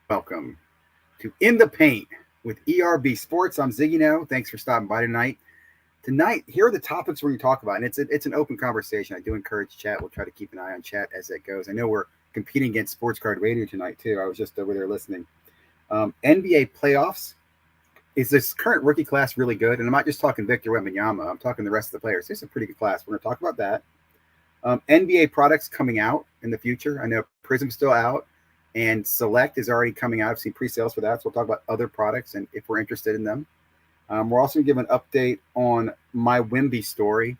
welcome to In the Paint with ERB Sports. I'm Ziggy Now. Thanks for stopping by tonight. Tonight, here are the topics we're going to talk about, and it's an open conversation. I do encourage chat. We'll try to keep an eye on chat as it goes. I know we're competing against Sports Card Radio tonight too. I was just over there listening. NBA playoffs. Is this current rookie class really good? And I'm not just talking Victor Wembanyama. I'm talking the rest of the players. It's a pretty good class. We're going to talk about that. NBA products coming out in the future. I know Prism's still out, and Select is already coming out. I've seen pre-sales for that, so we'll talk about other products and if we're interested in them. We're also going to give an update on my Wemby story,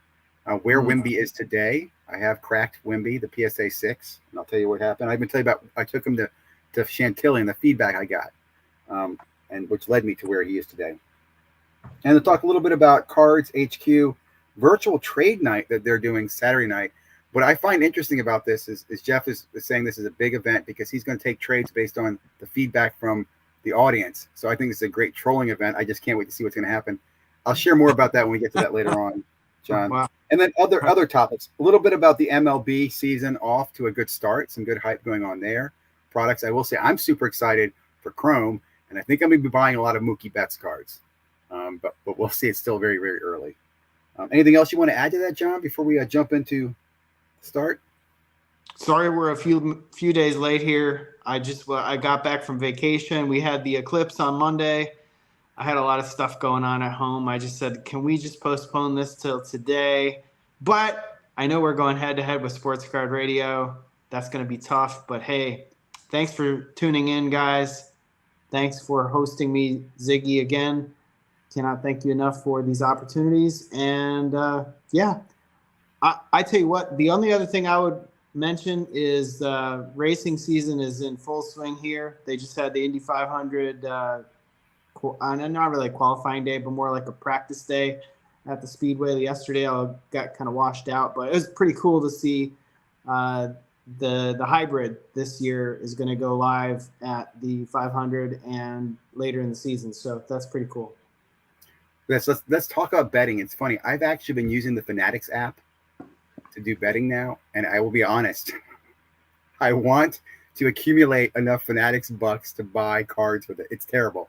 where Wemby is today. I have cracked Wemby, the PSA 6, and I'll tell you what happened. I've been telling you about I took him to Chantilly and the feedback I got, and which led me to where he is today. And to talk a little bit about Cards HQ virtual trade night that they're doing Saturday night. What I find interesting about this is Jeff is saying this is a big event because he's going to take trades based on the feedback from the audience. So I think it's a great trolling event. I just can't wait to see what's going to happen. I'll share more about that when we get to that later on, John. Wow. And then other topics. A little bit about the MLB season off to a good start. Some good hype going on there. Products. I will say I'm super excited for Chrome, and I think I'm going to be buying a lot of Mookie Betts cards. But we'll see. It's still very, very early. Anything else you want to add to that, John, before we jump into start? Sorry, we're a few days late here. I got back from vacation. We had the eclipse on Monday. I had a lot of stuff going on at home. I just said, can we just postpone this till today? But I know we're going head to head with Sports Card Radio. That's going to be tough. But hey, thanks for tuning in, guys. Thanks for hosting me, Ziggy, again. Cannot thank you enough for these opportunities. And I tell you what, the only other thing I would mention is racing season is in full swing here. They just had the Indy 500, not really a qualifying day, but more like a practice day at the Speedway. Yesterday I got kind of washed out, but it was pretty cool to see the hybrid this year is going to go live at the 500 and later in the season. So that's pretty cool. Let's talk about betting. It's funny. I've actually been using the Fanatics app to do betting now, and I will be honest. I want to accumulate enough Fanatics bucks to buy cards with it. It's terrible.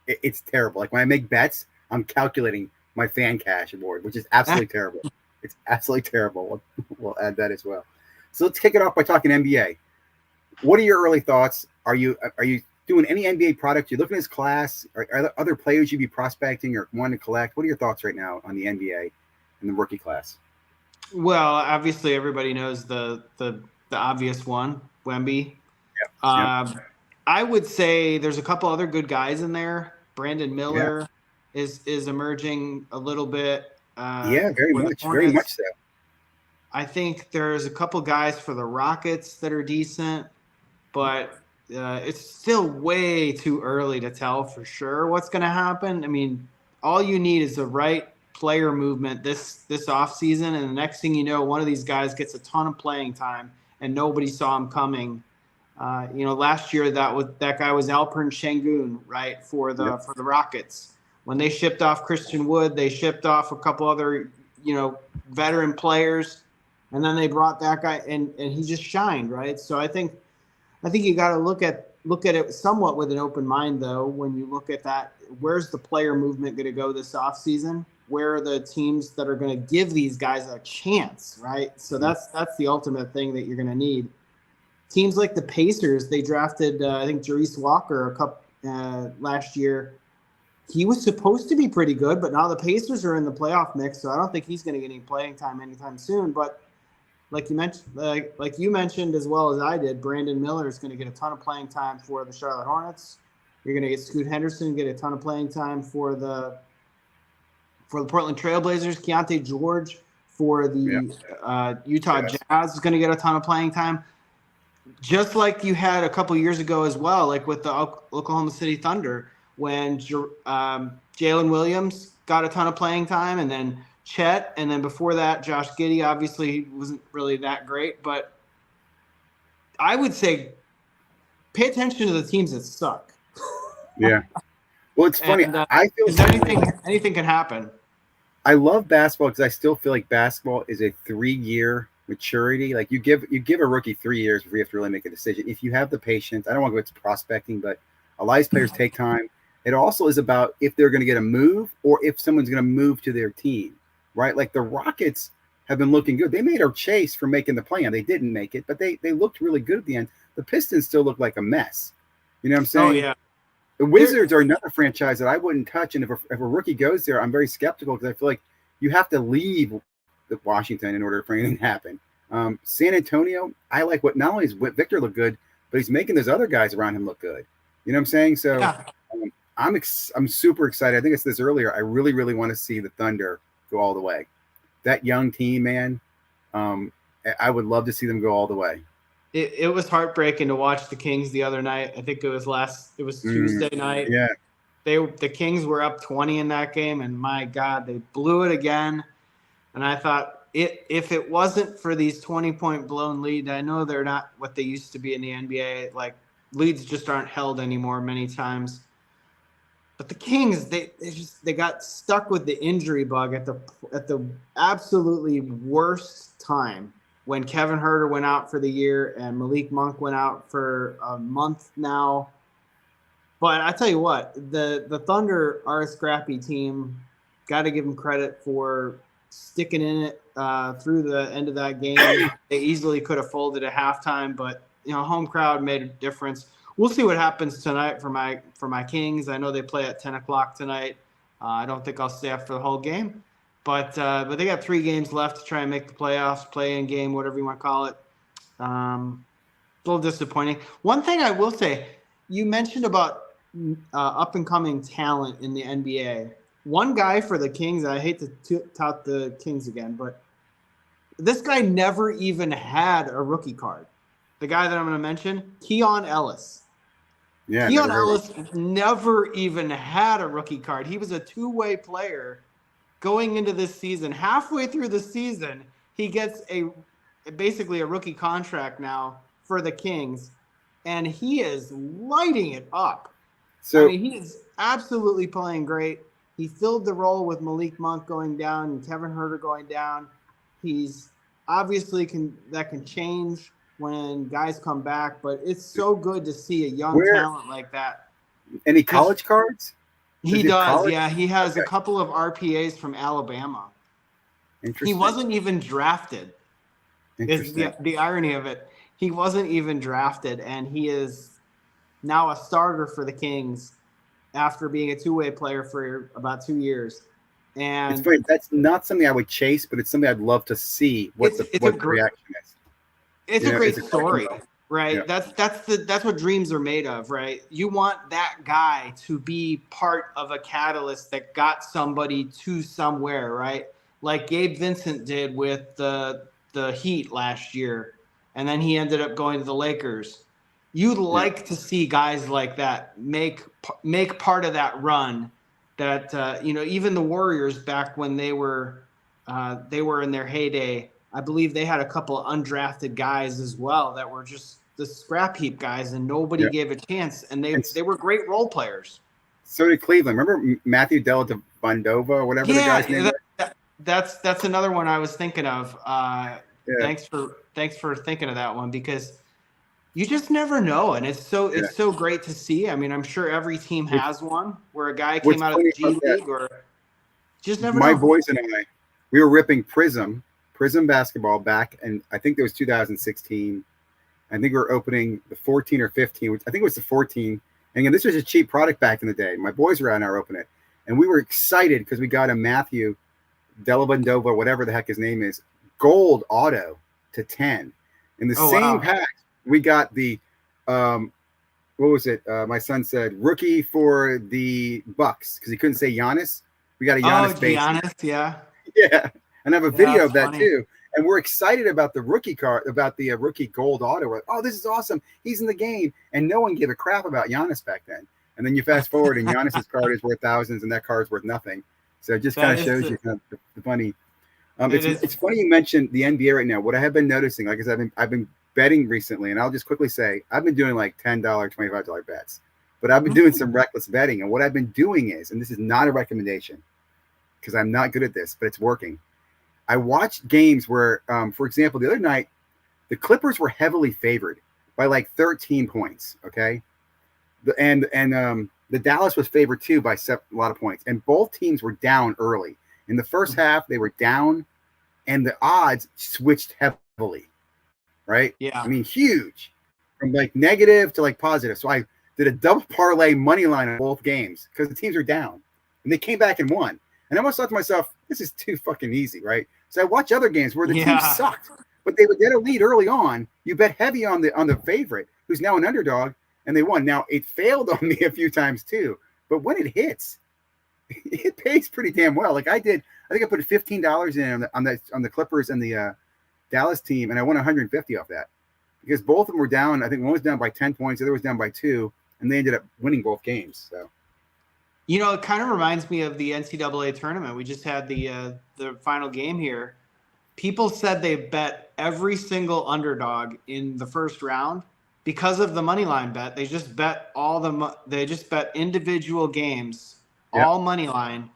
It's terrible. Like when I make bets, I'm calculating my fan cash award, which is absolutely terrible. It's absolutely terrible. We'll add that as well. So let's kick it off by talking NBA. What are your early thoughts? Are you doing any NBA products? You're looking at this class. Are there other players you'd be prospecting or wanting to collect? What are your thoughts right now on the NBA and the rookie class? Well, obviously everybody knows the obvious one, Wemby. Yep. I would say there's a couple other good guys in there. Brandon Miller is emerging a little bit. Very much so. I think there's a couple guys for the Rockets that are decent, but it's still way too early to tell for sure what's going to happen. I mean, all you need is the right player movement this offseason, and the next thing you know, one of these guys gets a ton of playing time and nobody saw him coming. Last year that guy was Alperen Şengün, right, for the Rockets. When they shipped off Christian Wood, they shipped off a couple other veteran players, and then they brought that guy and he just shined, right? So I think you got to look at it somewhat with an open mind, though. When you look at that, where's the player movement going to go this offseason? Where are the teams that are going to give these guys a chance, right? So that's the ultimate thing that you're going to need. Teams like the Pacers, they drafted, I think, Jarace Walker last year. He was supposed to be pretty good, but now the Pacers are in the playoff mix, so I don't think he's going to get any playing time anytime soon. But like you mentioned as well as I did, Brandon Miller is going to get a ton of playing time for the Charlotte Hornets. You're going to get Scoot Henderson get a ton of playing time for the Portland Trailblazers. Keontae George for the Utah Jazz is going to get a ton of playing time. Just like you had a couple years ago as well, like with the Oklahoma City Thunder, when Jalen Williams got a ton of playing time, and then Chet, and then before that, Josh Giddey. Obviously, he wasn't really that great, but I would say pay attention to the teams that suck. Yeah. Well, it's funny. I feel anything can happen. I love basketball because I still feel like basketball is a 3-year maturity. Like you give a rookie 3 years before you have to really make a decision. If you have the patience, I don't want to go into prospecting, but a lot of these players take time. It also is about if they're going to get a move or if someone's going to move to their team, right? Like the Rockets have been looking good. They made a chase for making the play-in. They didn't make it, but they looked really good at the end. The Pistons still look like a mess. You know what I'm saying? Oh yeah. The Wizards are another franchise that I wouldn't touch. And if a rookie goes there, I'm very skeptical because I feel like you have to leave Washington in order for anything to happen. San Antonio, I like what not only is Victor look good, but he's making those other guys around him look good. You know what I'm saying? So Yeah. I'm super excited. I think it's this earlier. I really, really want to see the Thunder go all the way. That young team, man, I would love to see them go all the way. It was heartbreaking to watch the Kings the other night. I think it was Tuesday night. Yeah. The Kings were up 20 in that game, and my God, they blew it again. And I thought, if it wasn't for these 20-point blown lead, I know they're not what they used to be in the NBA. Like, leads just aren't held anymore many times. But the Kings, they got stuck with the injury bug at the absolutely worst time when Kevin Huerter went out for the year and Malik Monk went out for a month now. But I tell you what, the Thunder are a scrappy team. Got to give them credit for sticking in it through the end of that game. They easily could have folded at halftime, but home crowd made a difference. We'll see what happens tonight for my Kings. I know they play at 10 o'clock tonight. I don't think I'll stay up for the whole game, but they got 3 games left to try and make the playoffs, play-in game, whatever you want to call it. A little disappointing. One thing I will say, you mentioned about up-and-coming talent in the NBA. One guy for the Kings, I hate to tout the Kings again, but this guy never even had a rookie card. The guy that I'm going to mention, Keon Ellis. Yeah, Keon Ellis never even had a rookie card. He was a two-way player going into this season. Halfway through the season, he gets basically a rookie contract now for the Kings, and he is lighting it up. So he is absolutely playing great. He filled the role with Malik Monk going down and Kevin Huerter going down. He's obviously can change when guys come back, but it's so good to see a young talent like that. Any college cards? He does, yeah. He has a couple of RPAs from Alabama. Interesting. He wasn't even drafted. Is the irony of it. He wasn't even drafted, and he is now a starter for the Kings after being a two-way player for about 2 years. And it's funny. That's not something I would chase, but it's something I'd love to see what the reaction is. It's a great story, right? Yeah. That's what dreams are made of, right? You want that guy to be part of a catalyst that got somebody to somewhere, right? Like Gabe Vincent did with the Heat last year, and then he ended up going to the Lakers. You'd like to see guys like that make part of that run. That even the Warriors back when they were in their heyday. I believe they had a couple of undrafted guys as well that were just the scrap heap guys, and nobody gave a chance. And they were great role players. So did Cleveland. Remember Matthew Dellavedova or whatever the guy's name was? That's another one I was thinking of. Thanks for thinking of that one, because you just never know, and it's so great to see. I mean, I'm sure every team has one where a guy came out of the G League, or just never know. My boys and I, we were ripping Prism basketball back, and I think it was 2016. I think we were opening the 14 or 15, which I think it was the 14. And again, this was a cheap product back in the day. My boys were out and I were opening it. And we were excited because we got a Matthew Dellavedova, whatever the heck his name is, gold auto to 10. In the same pack, we got the what was it? My son said rookie for the Bucks because he couldn't say Giannis. We got a Giannis base. Giannis, yeah. Yeah. And I have a video of that funny. too. And we're excited about the rookie card, about the rookie gold auto. We're like, oh, this is awesome. He's in the game. And no one gave a crap about Giannis back then. And then you fast forward and Giannis's card is worth thousands and that card's worth nothing. So it just kind of shows you the funny. It's funny you mentioned the NBA right now. What I have been noticing, like I said, I've been betting recently, and I'll just quickly say I've been doing like $10, $25 bets. But I've been doing some reckless betting. And what I've been doing is, and this is not a recommendation because I'm not good at this, but it's working. I watched games where, for example, the other night, the Clippers were heavily favored by like 13 points. Okay, the Dallas was favored too by a lot of points, and both teams were down early. In the first half, they were down, and the odds switched heavily. Right? Yeah. I mean, huge, from like negative to like positive. So I did a double parlay money line on both games because the teams are down, and they came back and won. And I almost thought to myself, this is too fucking easy, right? So I watch other games where the team sucked, but they would get a lead early on. You bet heavy on the favorite, who's now an underdog, and they won. Now it failed on me a few times too, but when it hits, it pays pretty damn well. Like I think I put $15 in on the Clippers and the Dallas team, and I won 150 off that because both of them were down. I think one was down by 10 points, the other was down by 2, and they ended up winning both games. So, you know, it kind of reminds me of the NCAA tournament. We just had the final game here. People said they bet every single underdog in the first round because of the money line bet. They just bet they just bet individual games, all money line,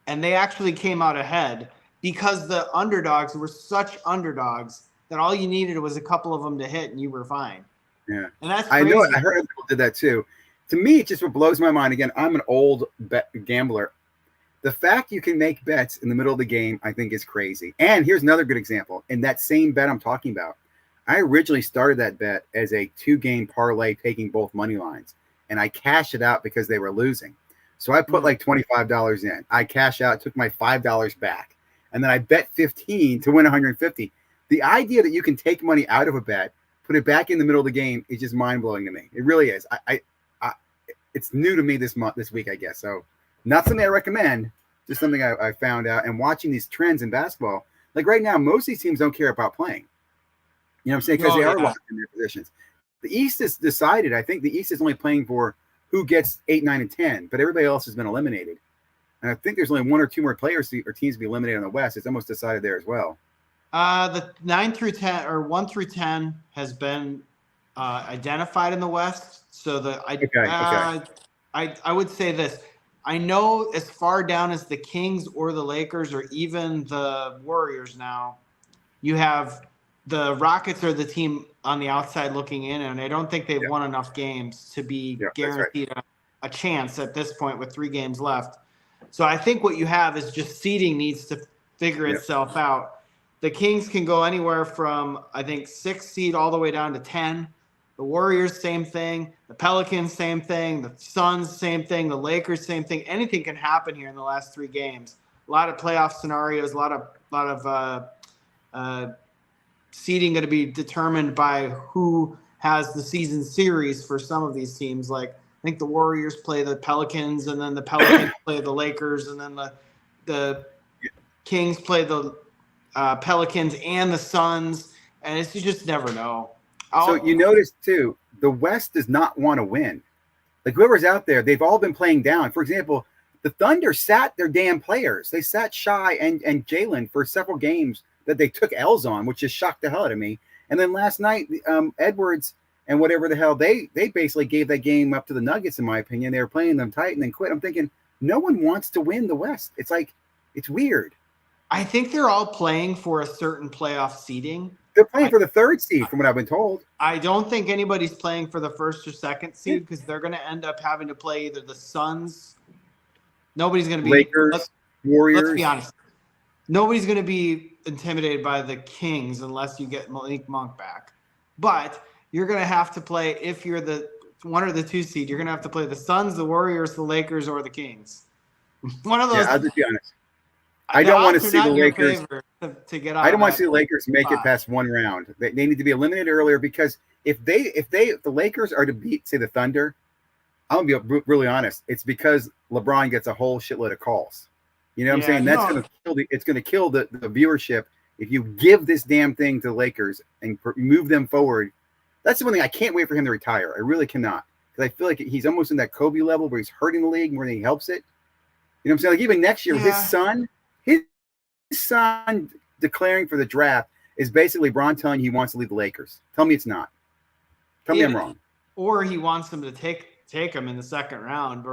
and they actually came out ahead because the underdogs were such underdogs that all you needed was a couple of them to hit and you were fine. Yeah. And that's crazy. I know. I heard other people did that too. To me, it's just what blows my mind. Again, I'm an old gambler. The fact you can make bets in the middle of the game, I think, is crazy. And here's another good example. In that same bet I'm talking about, I originally started that bet as a 2-game parlay taking both money lines, and I cashed it out because they were losing. So I put like $25 in. I cashed out, took my $5 back, and then I bet 15 to win 150. The idea that you can take money out of a bet, put it back in the middle of the game is just mind-blowing to me. It really is. It's new to me this week, I guess. So not something I recommend, just something I found out. And watching these trends in basketball, like right now, most of these teams don't care about playing. You know what I'm saying? Because they are locked in their positions. The East is decided. I think the East is only playing for who gets 8, 9, and 10, but everybody else has been eliminated. And I think there's only 1 or 2 more players or teams to be eliminated in the West. It's almost decided there as well. The 9 through 10 or 1 through 10 has been identified in the West. So I would say this. I know as far down as the Kings or the Lakers or even the Warriors now, you have the Rockets are the team on the outside looking in, and I don't think they've won enough games to be guaranteed a chance at this point with 3 games left. So I think what you have is just seeding needs to figure itself out. The Kings can go anywhere from, I think, 6 seed all the way down to 10. The Warriors, same thing. The Pelicans, same thing. The Suns, same thing. The Lakers, same thing. Anything can happen here in the last 3 games. A lot of playoff scenarios, a lot of seeding going to be determined by who has the season series for some of these teams. Like I think the Warriors play the Pelicans, and then the Pelicans play the Lakers, and then the Kings play the Pelicans and the Suns, and it's you just never know. So you notice too, the West does not want to win. Like whoever's out there, they've all been playing down. For example, the Thunder sat their damn players. They sat Shai and Jalen for several games that they took L's on, which just shocked the hell out of me. And then last night, Edwards and whatever the hell, they basically gave that game up to the Nuggets, in my opinion. They were playing them tight and then quit. I'm thinking, no one wants to win the West. It's like, it's weird. I think they're all playing for a certain playoff seeding. They're playing for the 3rd seed, from what I've been told. I don't think anybody's playing for the 1st or 2nd seed because they're going to end up having to play either the Suns. Nobody's going to be Lakers, Warriors. Let's be honest. Nobody's going to be intimidated by the Kings unless you get Malik Monk back. But you're going to have to play, if you're the 1 or the 2 seed, you're going to have to play the Suns, the Warriors, the Lakers, or the Kings. One of those. Yeah, I'll just be honest. I don't want to see the Lakers to get out. I don't want to see the Lakers make it past 1 round. They need to be eliminated earlier because if the Lakers are to beat, say, the Thunder, I'm gonna be really honest. It's because LeBron gets a whole shitload of calls. You know what I'm saying? That's gonna kill the viewership if you give this damn thing to the Lakers and move them forward. That's the one thing I can't wait for him to retire. I really cannot, because I feel like he's almost in that Kobe level where he's hurting the league more than he helps it. You know what I'm saying? Like even next year, his son declaring for the draft is basically LeBron telling you he wants to leave the Lakers. Tell me it's not. Tell me I'm wrong. Or he wants them to take him in the 2nd round.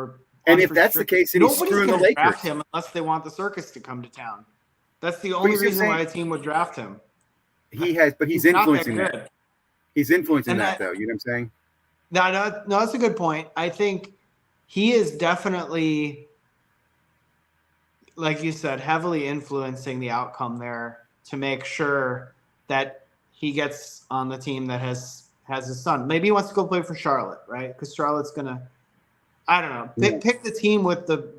And if that's the case, then he's screwing the Lakers. Draft him unless they want the circus to come to town. That's the But you only see what I'm reason why saying? a team would draft him. He has, but he's Not that influencing that. good. He's influencing And that, though. You know what I'm saying? no, that's a good point. I think he is definitely, like you said, heavily influencing the outcome there to make sure that he gets on the team that has his son. Maybe he wants to go play for Charlotte, right? Because Charlotte's gonna, I don't know, pick the team with the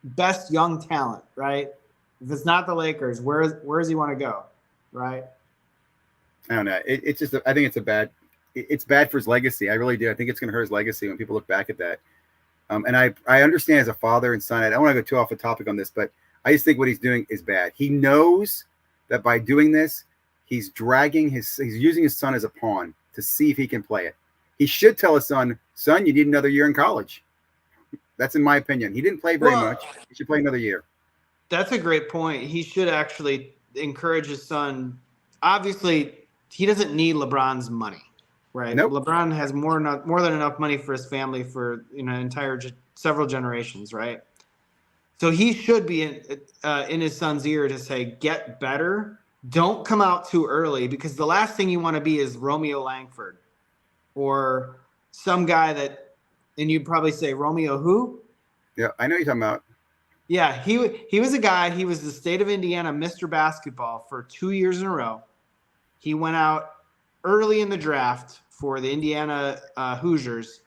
best young talent, right? If it's not the Lakers, where does he want to go, right? I don't know. It's just, I think it's bad for his legacy. I really do. I think it's going to hurt his legacy when people look back at that. And I understand as a father and son, I don't want to go too off the topic on this, but I just think what he's doing is bad. He knows that by doing this, he's using his son as a pawn to see if he can play it. He should tell his son, you need another year in college. That's in my opinion. He didn't play very much. He should play another year. That's a great point. He should actually encourage his son. Obviously, he doesn't need LeBron's money, right? Nope. LeBron has more than enough money for his family for several generations, right? So he should be in his son's ear to say, get better. Don't come out too early, because the last thing you want to be is Romeo Langford or some guy that, and you'd probably say, Romeo who? Yeah, I know you're talking about. Yeah, he was a guy. He was the state of Indiana Mr. Basketball for 2 years in a row. He went out early in the draft for the Indiana Hoosiers.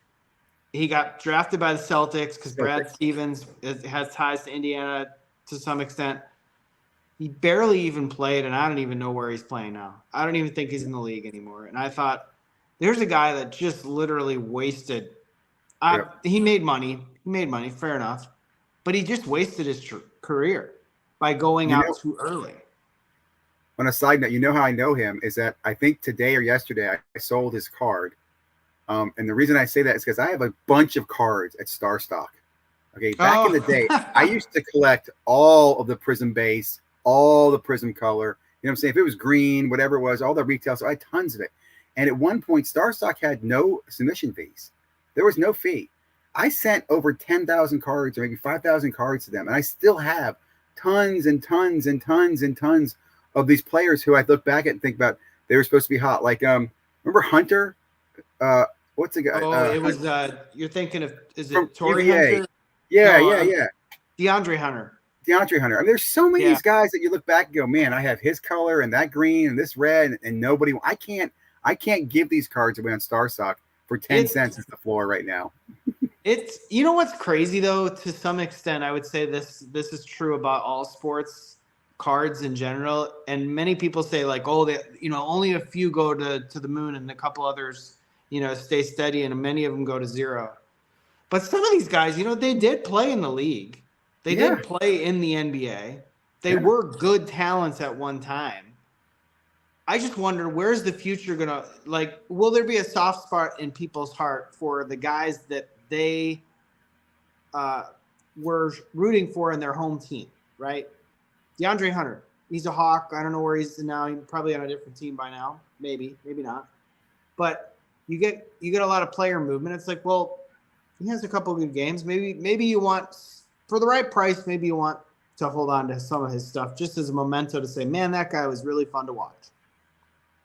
He got drafted by the Celtics because Brad Stevens has ties to Indiana to some extent. He barely even played, and I don't even know where he's playing now. I don't even think he's in the league anymore. And I thought, there's a guy that just literally wasted. He made money. Fair enough. But he just wasted his career by going out too early. On a side note, you know how I know him is that I think today or yesterday I sold his card. And the reason I say that is because I have a bunch of cards at Star Stock. Okay, back in the day, I used to collect all of the Prism base, all the Prism color. You know what I'm saying? If it was green, whatever it was, all the retail, so I had tons of it. And at one point, Star Stock had no submission fees. There was no fee. I sent over 10,000 cards or maybe 5,000 cards to them, and I still have tons and tons and tons and tons of these players who I look back at and think about they were supposed to be hot. Like, remember Hunter? What's the guy? Oh, it was. You're thinking of, is it Torrey Hunter? Yeah. DeAndre Hunter. DeAndre Hunter. I mean, there's so many of these guys that you look back and go, man, I have his color and that green and this red, and nobody. I can't give these cards away on Star Stock for 10 cents at the floor right now. It's, you know what's crazy though, to some extent, I would say this is true about all sports cards in general. And many people say like, oh, only a few go to the moon and a couple others, stay steady, and many of them go to zero. But some of these guys, they did play in the league. They did play in the NBA. They were good talents at one time. I just wonder, where's the future going to, like, will there be a soft spot in people's heart for the guys that they were rooting for in their home team, right? DeAndre Hunter, he's a Hawk. I don't know where he's now. He's probably on a different team by now. Maybe not. But you get a lot of player movement. It's like, well, he has a couple of good games. Maybe you want, for the right price, maybe you want to hold on to some of his stuff just as a memento to say, man, that guy was really fun to watch.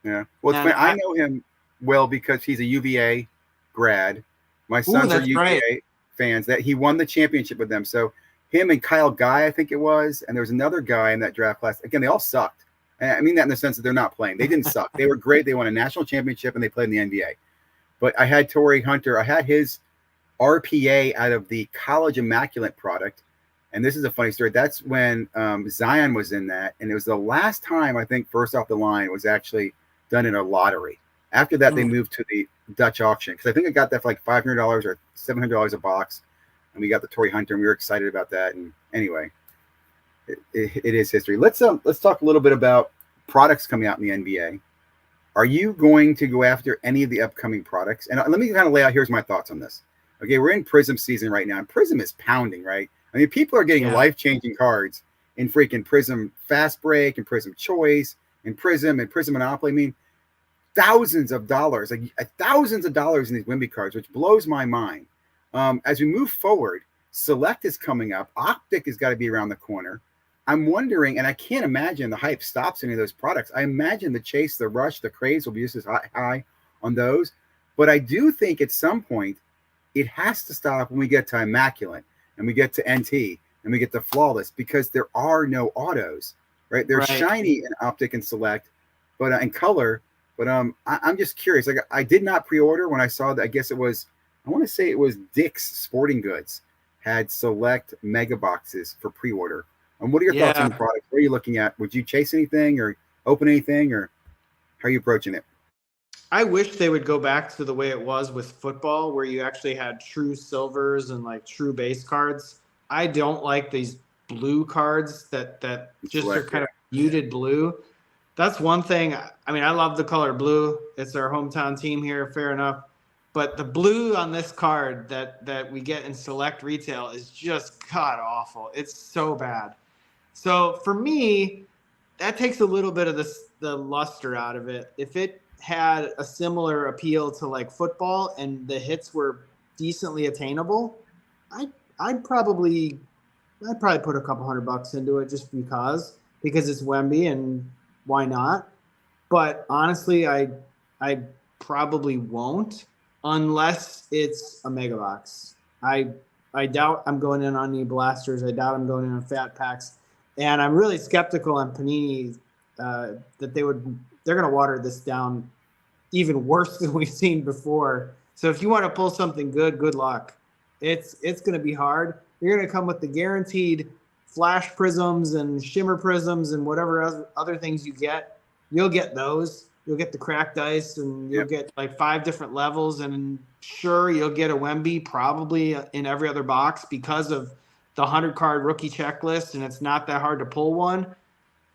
Yeah. Well, it's funny. I know him well because he's a UVA grad. My sons are UVA fans. That he won the championship with them. So him and Kyle Guy, I think it was, and there was another guy in that draft class. Again, they all sucked. And I mean that in the sense that they're not playing. They didn't suck. They were great. They won a national championship and they played in the NBA. But I had Torrey Hunter. I had his RPA out of the College Immaculate product. And this is a funny story. That's when Zion was in that. And it was the last time, I think, first off the line was actually done in a lottery. After that, they moved to the Dutch auction. Because I think I got that for like $500 or $700 a box. And we got the Torrey Hunter, and we were excited about that. And anyway, it is history. Let's talk a little bit about products coming out in the NBA. Are you going to go after any of the upcoming products? And let me kind of lay out, here's my thoughts on this. Okay, we're in Prism season right now, and Prism is pounding, right? I mean, people are getting life-changing cards in freaking Prism Fast Break and Prism Choice and Prism Monopoly. I mean, thousands of dollars in these Wimby cards, which blows my mind. As we move forward, Select is coming up. Optic has got to be around the corner. I'm wondering, and I can't imagine the hype stops any of those products. I imagine the chase, the rush, the craze will be just as high on those. But I do think at some point it has to stop when we get to Immaculate and we get to NT and we get to Flawless, because there are no autos, right? They're Right. shiny in Optic and Select, but in color. But I'm just curious. Like, I did not pre-order when I saw that. I guess it was, I want to say it was Dick's Sporting Goods had select mega boxes for pre-order. What are your thoughts on the Yeah. product? What are you looking at? Would you chase anything or open anything, or how are you approaching it? I wish they would go back to the way it was with football, where you actually had true silvers and like true base cards. I don't like these blue cards that just are Select, kind yeah. of muted blue. That's one thing. I mean, I love the color blue. It's our hometown team here, fair enough. But the blue on this card that we get in select retail is just god awful. It's so bad. So for me, that takes a little bit of the luster out of it. If it had a similar appeal to like football and the hits were decently attainable, I I'd probably I'd probably put a couple $100 into it just because it's Wemby and why not? But honestly, I probably won't unless it's a mega box. I doubt I'm going in on any blasters. I doubt I'm going in on fat packs, and I'm really skeptical on Panini that they're going to water this down even worse than we've seen before. So if you want to pull something good luck. It's going to be hard. You're going to come with the guaranteed flash prisms and shimmer prisms and whatever other things you get. You'll get those. You'll get the cracked ice, and you'll Yep. get like 5 different levels. And sure, you'll get a Wemby probably in every other box because of the 100-card rookie checklist, and it's not that hard to pull one.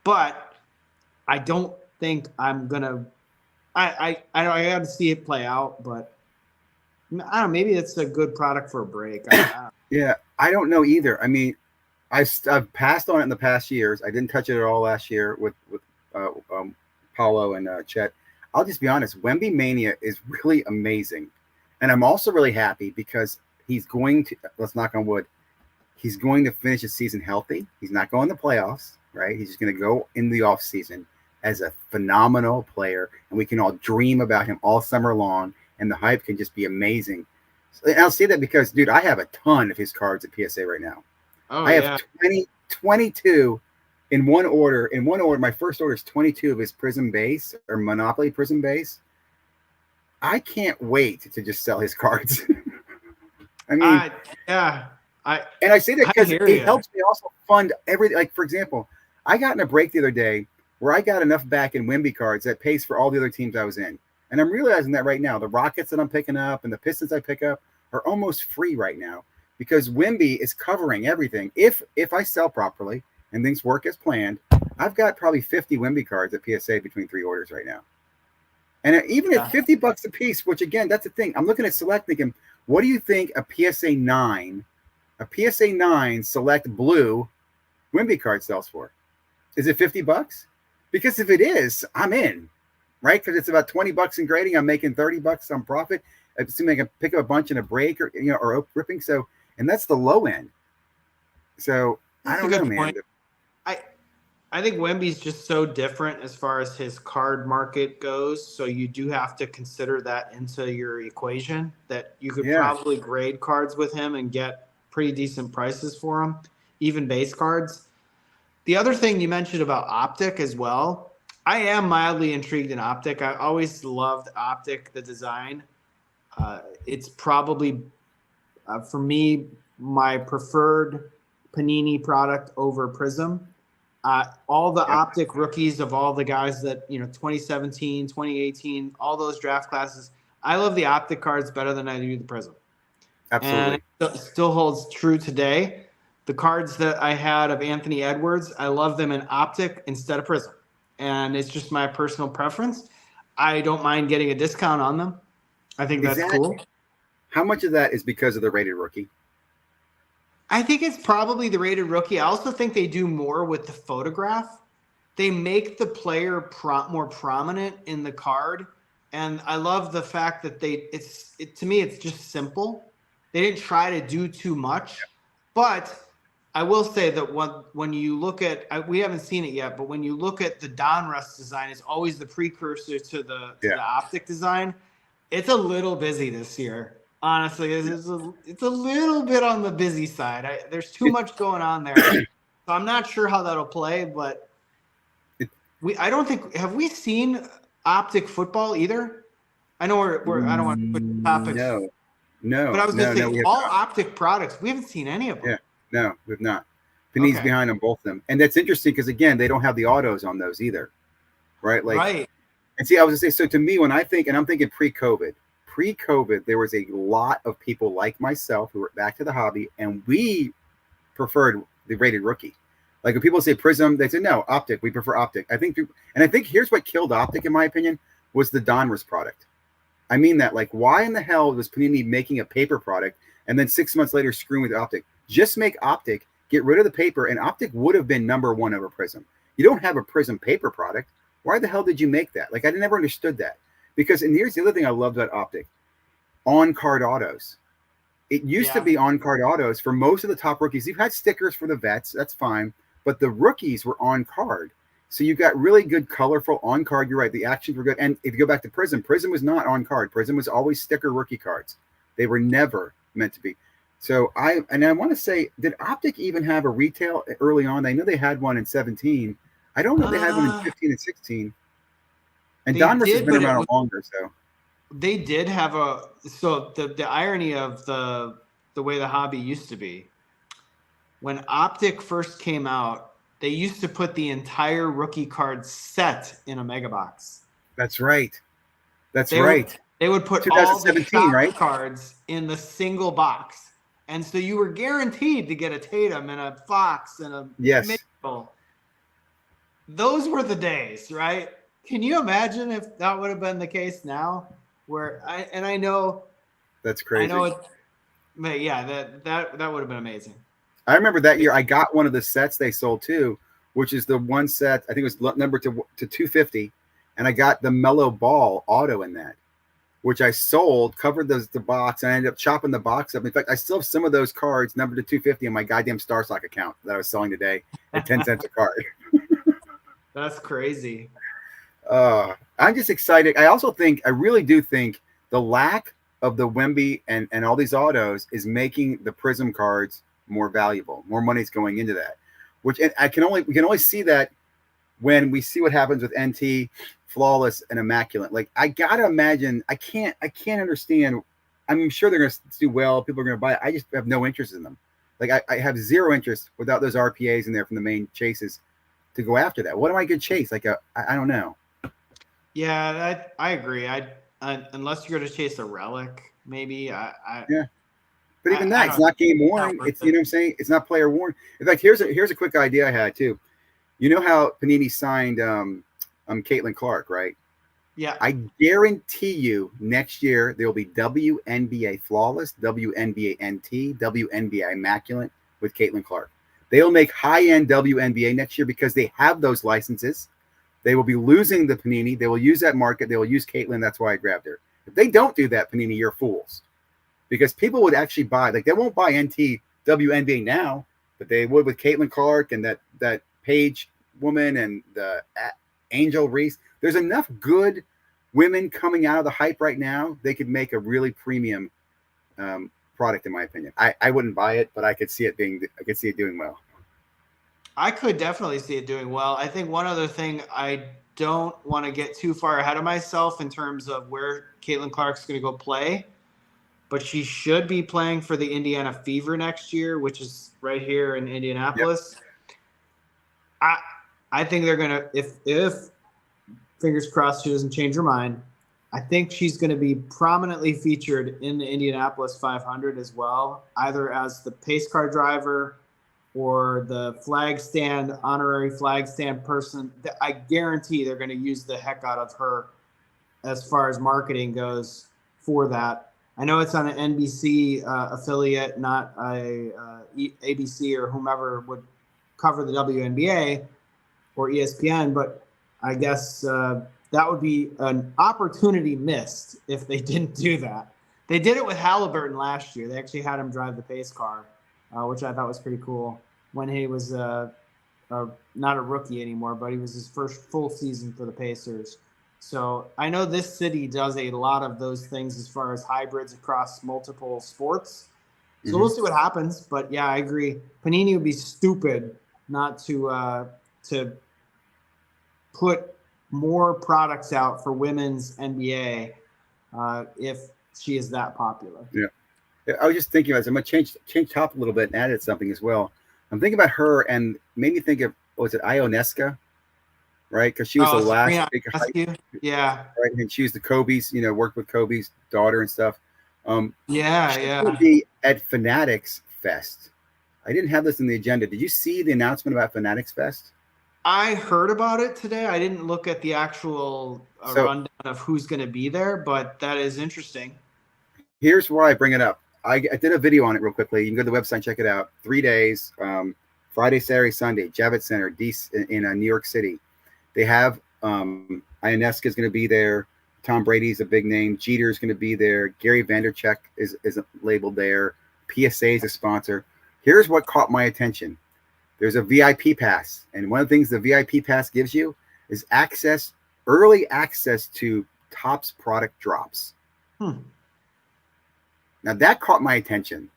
But I don't think I'm gonna. I got to see it play out, but I don't know. Maybe it's a good product for a break. Yeah, I don't know either. I mean, I've passed on it in the past years. I didn't touch it at all last year with Paulo and Chet. I'll just be honest. Wemby Mania is really amazing, and I'm also really happy because he's going to. Let's knock on wood. He's going to finish the season healthy. He's not going to playoffs, right? He's just going to go in the off season as a phenomenal player, and we can all dream about him all summer long, and the hype can just be amazing. And I'll say that because, dude, I have a ton of his cards at PSA right now. Oh, I have yeah. 22 in one order. In one order, my first order is 22 of his Prism base or Monopoly Prism base. I can't wait to just sell his cards. I mean, yeah. and I say that I because hear it ya. helps me also fund everything. Like, for example, I got in a break the other day where I got enough back in Wemby cards that pays for all the other teams I was in. And I'm realizing that right now. The Rockets that I'm picking up and the Pistons I pick up are almost free right now because Wemby is covering everything. If I sell properly and things work as planned, I've got probably 50 Wemby cards at PSA between 3 orders right now. And even at $50 a piece, which again, that's the thing. I'm looking at Select thinking, what do you think a PSA 9 Select Blue Wemby card sells for? Is it $50? Because if it is, I'm in, right? Because it's about $20 in grading. I'm making $30 on profit. Assuming I can pick up a bunch in a break or ripping. So, and that's the low end. So I That's a don't know, good man. point. I think Wemby's just so different as far as his card market goes. So you do have to consider that into your equation, that you could probably grade cards with him and get pretty decent prices for them, even base cards. The other thing you mentioned about Optic as well, I am mildly intrigued in Optic. I always loved Optic, the design. It's probably, for me, my preferred Panini product over Prism. All the Optic rookies of all the guys that, 2017, 2018, all those draft classes, I love the Optic cards better than I do the Prism. Absolutely. And it still holds true today. The cards that I had of Anthony Edwards, I love them in Optic instead of Prism. And it's just my personal preference. I don't mind getting a discount on them. I think that's cool. How much of that is because of the rated rookie? I think it's probably the rated rookie. I also think they do more with the photograph. They make the player more prominent in the card. And I love the fact that to me, it's just simple. They didn't try to do too much, but I will say that when you look at, we haven't seen it yet, but when you look at the Donruss design, it's always the precursor to the optic design. It's a little busy this year. Honestly, it's a little bit on the busy side. There's too much going on there, so I'm not sure how that'll play. But I don't think, have we seen optic football either? I know I don't want to put the topics. No, but I was going to say all not. optic products. We haven't seen any of them. Yeah, no, we've not. Panini's behind on both of them, and that's interesting because again, they don't have the autos on those either, right? Like, right. And see, I was gonna say, so to me, when I think, and I'm thinking pre-COVID, there was a lot of people like myself who were back to the hobby, and we preferred the rated rookie. Like when people say Prism, they say no, optic. We prefer optic. I think here's what killed optic, in my opinion, was the Donruss product. I mean that, like, why in the hell was Panini making a paper product and then 6 months later screwing with optic? Just make optic, get rid of the paper, and optic would have been number one over Prism. You don't have a Prism paper product. Why the hell did you make that? Like, I never understood that. Because, and here's the other thing I loved about optic, on-card autos. It used to be on-card autos for most of the top rookies. You've had stickers for the vets, that's fine, but the rookies were on-card. So you got really good, colorful on-card. You're right, the actions were good. And if you go back to Prism was not on-card. Prism was always sticker rookie cards. They were never meant to be. So I want to say, did Optic even have a retail early on? I know they had one in 17. I don't know if they had one in 15 and 16. And Donruss has been around longer, so. They did have so the irony of the way the hobby used to be, when Optic first came out, they used to put the entire rookie card set in a mega box. That's right. They would put all the shop cards in the single box. And so you were guaranteed to get a Tatum and a Fox and a Mitchell. Those were the days, right? Can you imagine if that would have been the case now? I know that's crazy. I know it, but yeah, that would have been amazing. I remember that year I got one of the sets they sold too, which is the one set, I think it was numbered to 250, and I got the Mellow Ball auto in that, which I sold, covered the box, and I ended up chopping the box up. In fact, I still have some of those cards numbered to 250 on my goddamn Starstock account that I was selling today at 10 cents a card. That's crazy. I'm just excited. I really do think the lack of the Wemby and all these autos is making the Prism cards more valuable. More money's going into that, we can only see that when we see what happens with NT, Flawless, and Immaculate. Like, I gotta imagine, I can't understand. I'm sure they're gonna do well. People are gonna buy it. I just have no interest in them. Like, I have zero interest without those RPAs in there from the main chases to go after that. What am I gonna chase? Like, I don't know. Yeah, I agree. Unless you're going to chase a relic, maybe. Yeah, but even that, it's not game worn. It's, you know what I'm saying? It's not player worn. In fact, here's a quick idea I had too. You know how Panini signed Caitlin Clark, right? Yeah. I guarantee you next year there will be WNBA Flawless, WNBA NT, WNBA Immaculate with Caitlin Clark. They'll make high-end WNBA next year because they have those licenses. They will be losing the Panini. They will use that market. They will use Caitlin. That's why I grabbed her. If they don't do that, Panini, you're fools. Because people would actually buy, like, they won't buy NT WNBA now, but they would with Caitlin Clark and that Paige woman and the Angel Reese. There's enough good women coming out of the hype right now. They could make a really premium product, in my opinion. I wouldn't buy it, but I could see it doing well. I could definitely see it doing well. I think one other thing, I don't want to get too far ahead of myself in terms of where Caitlin Clark's going to go play, but she should be playing for the Indiana Fever next year, which is right here in Indianapolis. Yep. I think they're going to, if fingers crossed she doesn't change her mind, I think she's going to be prominently featured in the Indianapolis 500 as well, either as the pace car driver or the honorary flag stand person. I guarantee they're going to use the heck out of her as far as marketing goes for that. I know it's on an NBC affiliate, not a ABC or whomever would cover the WNBA or ESPN, but I guess that would be an opportunity missed if they didn't do that. They did it with Halliburton last year. They actually had him drive the pace car, which I thought was pretty cool. when he was not a rookie anymore, but he was his first full season for the Pacers. So I know this city does a lot of those things as far as hybrids across multiple sports. So we'll see what happens. But yeah, I agree. Panini would be stupid not to put more products out for women's NBA if she is that popular. Yeah. I was just thinking, I'm going to change topic a little bit and added something as well. I'm thinking about her and made me think of, was it Ionesca? Right? Because she was the last big hype. Yeah. Right. And she was the Kobe's, worked with Kobe's daughter and stuff. Yeah. Would be at Fanatics Fest. I didn't have this in the agenda. Did you see the announcement about Fanatics Fest? I heard about it today. I didn't look at the actual rundown of who's going to be there, but that is interesting. Here's why I bring it up. I did a video on it real quickly. You can go to the website and check it out. 3 days, Friday, Saturday, Sunday, Javits Center, in New York City. They have Ionesca is going to be there. Tom Brady's a big name. Jeter is going to be there. Gary Vanderchuk is labeled there. PSA is a sponsor. Here's what caught my attention. There's a VIP pass. And one of the things the VIP pass gives you is early access to Topps product drops. Now that caught my attention.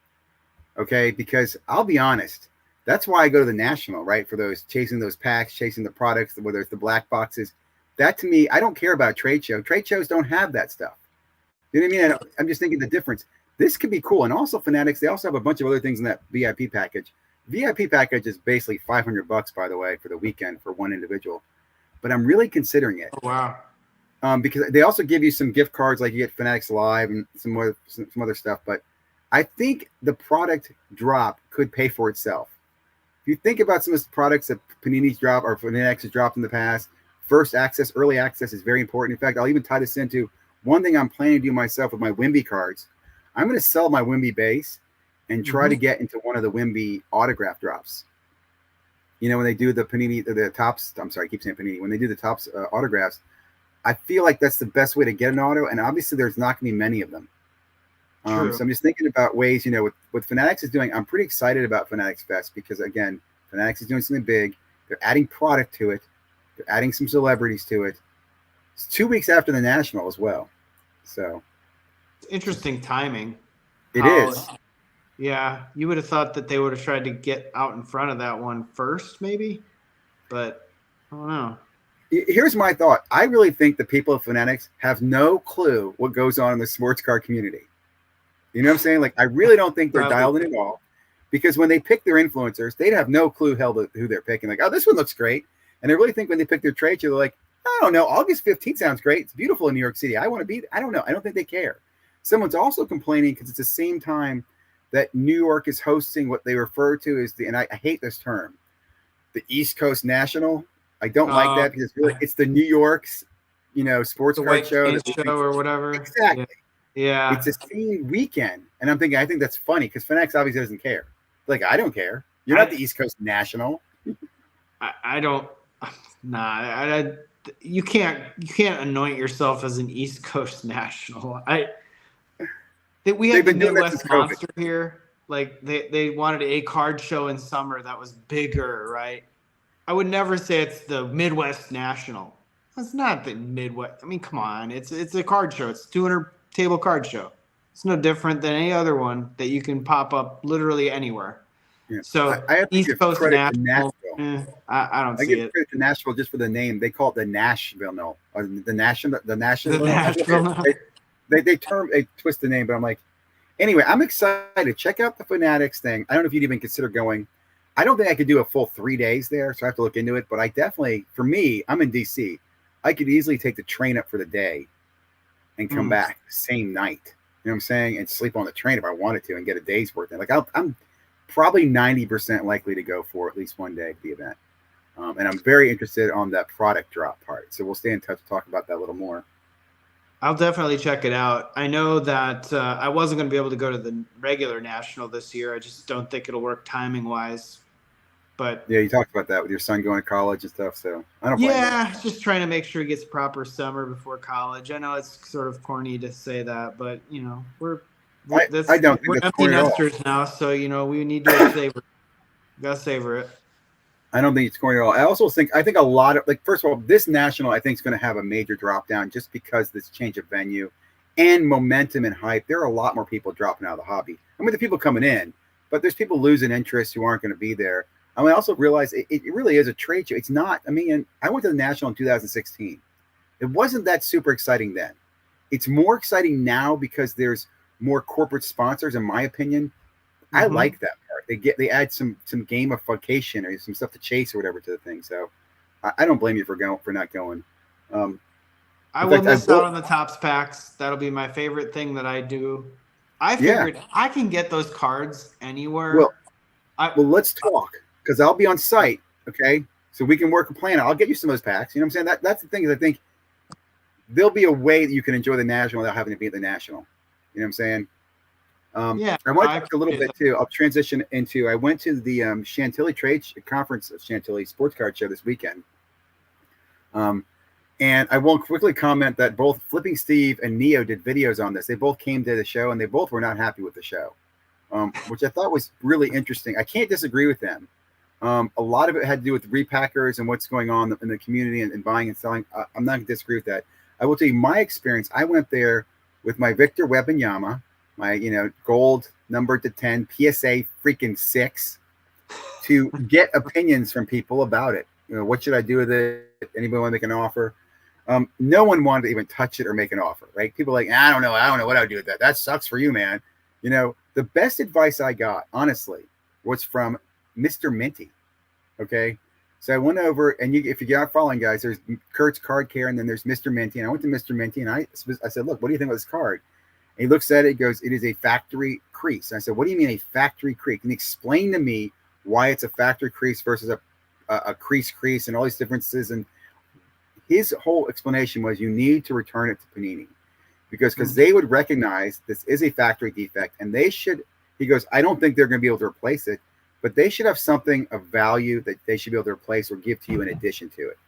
Okay. Because I'll be honest, that's why I go to the National, right? For those chasing those packs, chasing the products, whether it's the black boxes. That to me, I don't care about trade show. Trade shows don't have that stuff. You know what I mean? I'm just thinking the difference. This could be cool. And also Fanatics, they also have a bunch of other things in that VIP package. VIP package is basically $500, by the way, for the weekend for one individual. But I'm really considering it. Oh, wow. Because they also give you some gift cards, like you get Fanatics Live and some other stuff. But I think the product drop could pay for itself. If you think about some of the products that Panini's dropped or Fanatics has dropped in the past, first access, early access is very important. In fact, I'll even tie this into one thing I'm planning to do myself with my Wemby cards. I'm going to sell my Wemby base and try to get into one of the Wemby autograph drops. When they do the Panini, the Topps, I'm sorry, I keep saying Panini. When they do the Topps autographs, I feel like that's the best way to get an auto. And obviously there's not going to be many of them. So I'm just thinking about ways, what Fanatics is doing. I'm pretty excited about Fanatics Fest because, again, Fanatics is doing something big. They're adding product to it. They're adding some celebrities to it. It's 2 weeks after the National as well. So interesting timing. It is. Yeah, you would have thought that they would have tried to get out in front of that one first, maybe. But I don't know. Here's my thought. I really think the people of Fanatics have no clue what goes on in the sports card community. You know what I'm saying? Like, I really don't think they're dialed in at all. Because when they pick their influencers, they'd have no clue who they're picking. Like, oh, this one looks great. And I really think when they pick their trade show, they're like, I don't know, August 15th sounds great. It's beautiful in New York City. I want to be, I don't know. I don't think they care. Someone's also complaining because it's the same time that New York is hosting what they refer to as and I hate this term, the East Coast National. I don't like that because it's the New York's, sports card show or whatever. Exactly. Yeah. It's the same weekend. And I'm thinking, I think that's funny because Fanatics obviously doesn't care. Like, I don't care. You're not the East Coast National. I don't. Nah. You can't anoint yourself as an East Coast National. We had the Midwest Monster here. Like they wanted a card show in summer that was bigger, right? I would never say it's the Midwest National. It's not the Midwest. I mean, come on. It's a card show. It's a 200 table card show. It's no different than any other one that you can pop up literally anywhere. Yeah. So I have East Coast National. I don't see it. I give credit to Nashville just for the name. They call it the Nashville, no, or the National. They twist the name, but I'm like, anyway, I'm excited. Check out the Fanatics thing. I don't know if you'd even consider going. I don't think I could do a full 3 days there, so I have to look into it. But I definitely, for me, I'm in DC. I could easily take the train up for the day and come back the same night. You know what I'm saying? And sleep on the train if I wanted to and get a day's worth. Like I'm probably 90% likely to go for at least one day at the event. And I'm very interested on that product drop part. So we'll stay in touch to talk about that a little more. I'll definitely check it out. I know that I wasn't going to be able to go to the regular National this year. I just don't think it'll work timing-wise. But yeah, you talked about that with your son going to college and stuff. So I don't. Yeah, just trying to make sure he gets proper summer before college. I know it's sort of corny to say that, but I don't think we're that's empty nesters now, so we need to savor. Gotta savor it. I don't think it's going at all. I think a lot of, like, first of all, this national I think is going to have a major drop down just because this change of venue and momentum and hype. There are a lot more people dropping out of the hobby. I mean, the people coming in, but there's people losing interest who aren't going to be there. I mean, I also realize it really is a trade show. It's not. I mean, I went to the national in 2016. It wasn't that super exciting then. It's more exciting now because there's more corporate sponsors, in my opinion. I Mm-hmm. like that part. They add some gamification or some stuff to chase or whatever to the thing. So I don't blame you for not going. Um, I in will fact, I miss out will. on the Tops packs. That'll be my favorite thing that I do. I Yeah. figured I can get those cards Well, anywhere. I let's talk because I'll be on site. Okay, so we can work a plan. I'll get you some of those packs. You know what I'm saying? That's the thing is I think there'll be a way that you can enjoy the national without having to be at the national. You know what I'm saying? yeah, I want to I talk a little appreciate bit too. I'll transition into. I went to the Chantilly Trade Conference, Chantilly Sports Card Show this weekend. Um, and I will quickly comment that both Flipping Steve and Neo did videos on this. They both came to the show and they both were not happy with the show, which I thought was really interesting. I can't disagree with them. A lot of it had to do with repackers and what's going on in the community and buying and selling. I'm not going to disagree with that. I will tell you my experience. I went there with my Victor Wembanyama, my gold number to 10 PSA freaking 6 to get opinions from people about it. What should I do with it? Anybody want to make an offer? No one wanted to even touch it or make an offer, right? People are like, I don't know what I would do with that. That sucks for you, man. The best advice I got, honestly, was from Mr. Minty. Okay. So I went over and if you got following guys, there's Kurt's Card Care and then there's Mr. Minty. And I went to Mr. Minty and I said, look, what do you think of this card? And he looks at it, he goes, it is a factory crease. And I said, what do you mean a factory crease? And he explained to me why it's a factory crease versus a crease and all these differences. And his whole explanation was you need to return it to Panini because they would recognize this is a factory defect and they should, he goes, I don't think they're going to be able to replace it, but they should have something of value that they should be able to replace or give to you in addition to it.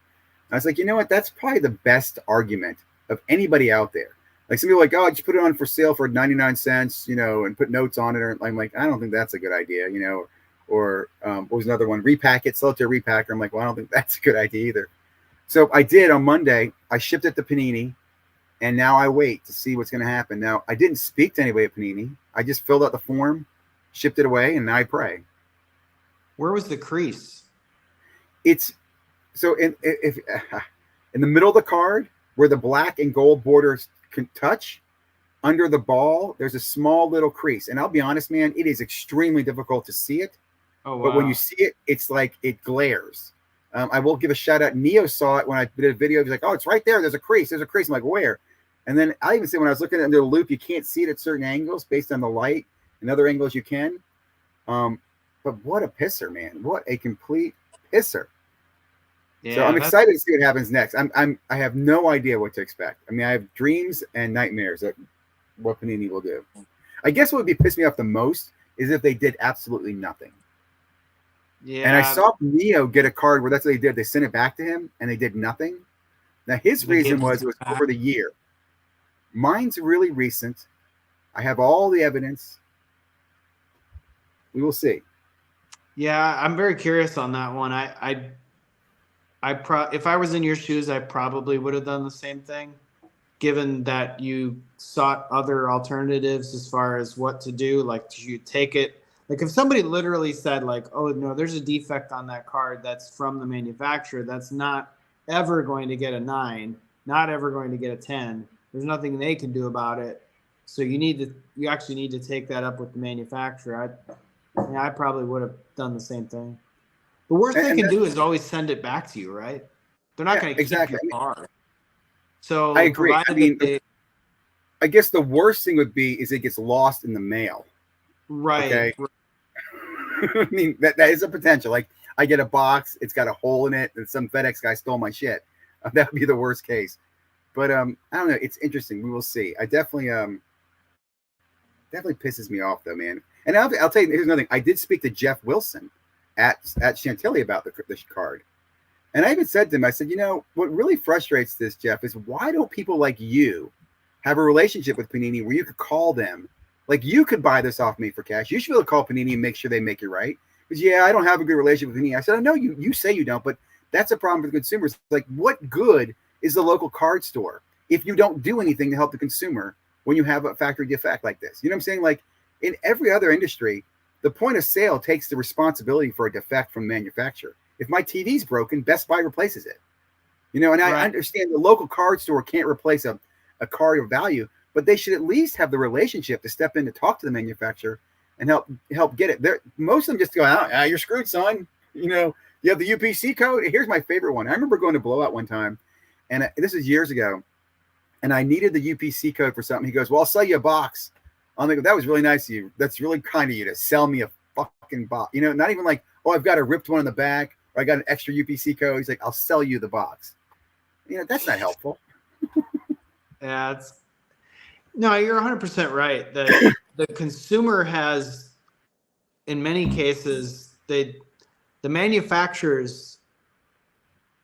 And I was like, you know what? That's probably the best argument of anybody out there. Like some people are like, oh, just put it on for sale for 99 cents, and put notes on it. Or I'm like, I don't think that's a good idea, Or what was another one? Repack it, sell it to a repacker. I'm like, well, I don't think that's a good idea either. So I did on Monday. I shipped it to Panini, and now I wait to see what's going to happen. Now, I didn't speak to anybody at Panini. I just filled out the form, shipped it away, and now I pray. Where was the crease? It's so in the middle of the card where the black and gold borders can touch, under the ball, there's a small little crease. And I'll be honest, man, it is extremely difficult to see it. Oh, wow. But when you see it, it's like it glares. I will give a shout out. Neo saw it when I did a video. He's like, oh, it's right there. There's a crease. There's a crease. I'm like, where? And then I even said when I was looking under the loop, you can't see it at certain angles based on the light. And other angles you can. But what a pisser, man. What a complete pisser. Yeah, so I'm excited to see what happens next. I have no idea what to expect. I mean, I have dreams and nightmares at what Panini will do. I guess what would be pissed me off the most is if they did absolutely nothing. Yeah. And I saw Neo get a card where that's what they did. They sent it back to him and they did nothing. Now his reason was it was over the year. Mine's really recent. I have all the evidence. We will see. Yeah, I'm very curious on that one. If I was in your shoes, I probably would have done the same thing, given that you sought other alternatives as far as what to do. Like, do you take it? Like, if somebody literally said, like, oh, no, there's a defect on that card that's from the manufacturer, that's not ever going to get a 9, not ever going to get a 10. There's nothing they can do about it. So you actually need to take that up with the manufacturer. I probably would have done the same thing. The worst they can do is always send it back to you, right? They're not going to keep your card. So I agree. I guess the worst thing would be is it gets lost in the mail. Right. Okay. I mean, that is a potential. Like, I get a box, it's got a hole in it, and some FedEx guy stole my shit. That would be the worst case. But I don't know. It's interesting. We will see. I definitely pisses me off though, man. And I'll tell you, here's another thing. I did speak to Jeff Wilson at Chantilly about this card. And I even said to him, I said, what really frustrates this, Jeff, is why don't people like you have a relationship with Panini where you could call them? Like, you could buy this off me for cash. You should be able to call Panini and make sure they make it right. Yeah, I don't have a good relationship with Panini. I said, I know you say you don't, but that's a problem for the consumers. Like, what good is the local card store if you don't do anything to help the consumer when you have a factory defect like this? You know what I'm saying? Like, in every other industry, the point of sale takes the responsibility for a defect from manufacturer. If my TV's broken, Best Buy replaces it. You know, and I understand the local card store can't replace a card of value, but they should at least have the relationship to step in to talk to the manufacturer and help get it. Most of them just go, you're screwed, son. You know, you have the UPC code. Here's my favorite one. I remember going to Blowout one time, and this is years ago, and I needed the UPC code for something. He goes, well, I'll sell you a box. I'm like, that was really nice of you. That's really kind of you to sell me a fucking box. You know, not even like, oh, I've got a ripped one in the back, or I got an extra UPC code. He's like, I'll sell you the box. You know, that's not helpful. Yeah, no, you're 100% right. The consumer has, in many cases, the manufacturers,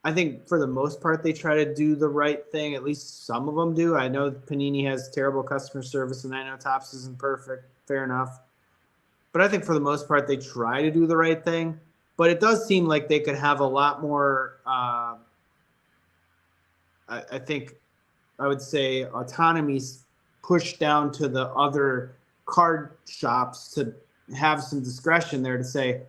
I think for the most part, they try to do the right thing. At least some of them do. I know Panini has terrible customer service, and I know Topps isn't perfect. Fair enough. But I think for the most part, they try to do the right thing. But it does seem like they could have a lot more, I think I would say, autonomy pushed down to the other card shops to have some discretion there to say,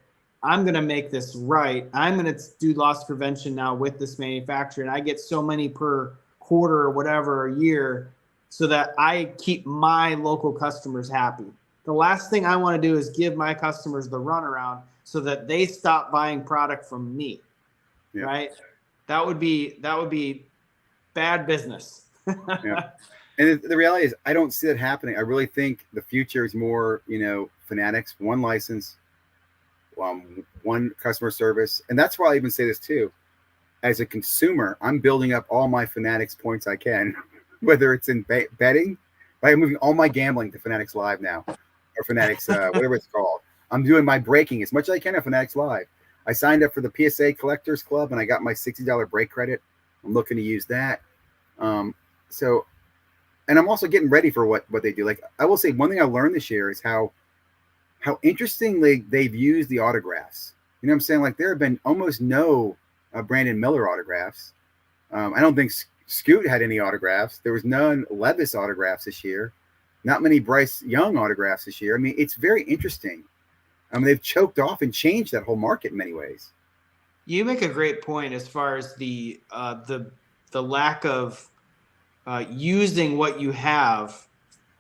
I'm going to make this right. I'm going to do loss prevention now with this manufacturer, and I get so many per quarter or whatever a year so that I keep my local customers happy. The last thing I want to do is give my customers the runaround so that they stop buying product from me, right? That would be bad business. Yeah. And the reality is, I don't see it happening. I really think the future is more, Fanatics, one license, one customer service. And that's why I even say this too. As a consumer, I'm building up all my Fanatics points I can, whether it's in betting, I'm moving all my gambling to Fanatics Live now, or Fanatics, whatever it's called. I'm doing my breaking as much as I can at Fanatics Live. I signed up for the PSA Collectors Club, and I got my $60 break credit. I'm looking to use that. And I'm also getting ready for what they do. Like, I will say, one thing I learned this year is how interestingly they've used the autographs. You know what I'm saying? Like, there have been almost no Brandon Miller autographs. I don't think Scoot had any autographs. There was none Levis autographs this year. Not many Bryce Young autographs this year. I mean, it's very interesting. I mean, they've choked off and changed that whole market in many ways. You make a great point as far as the lack of using what you have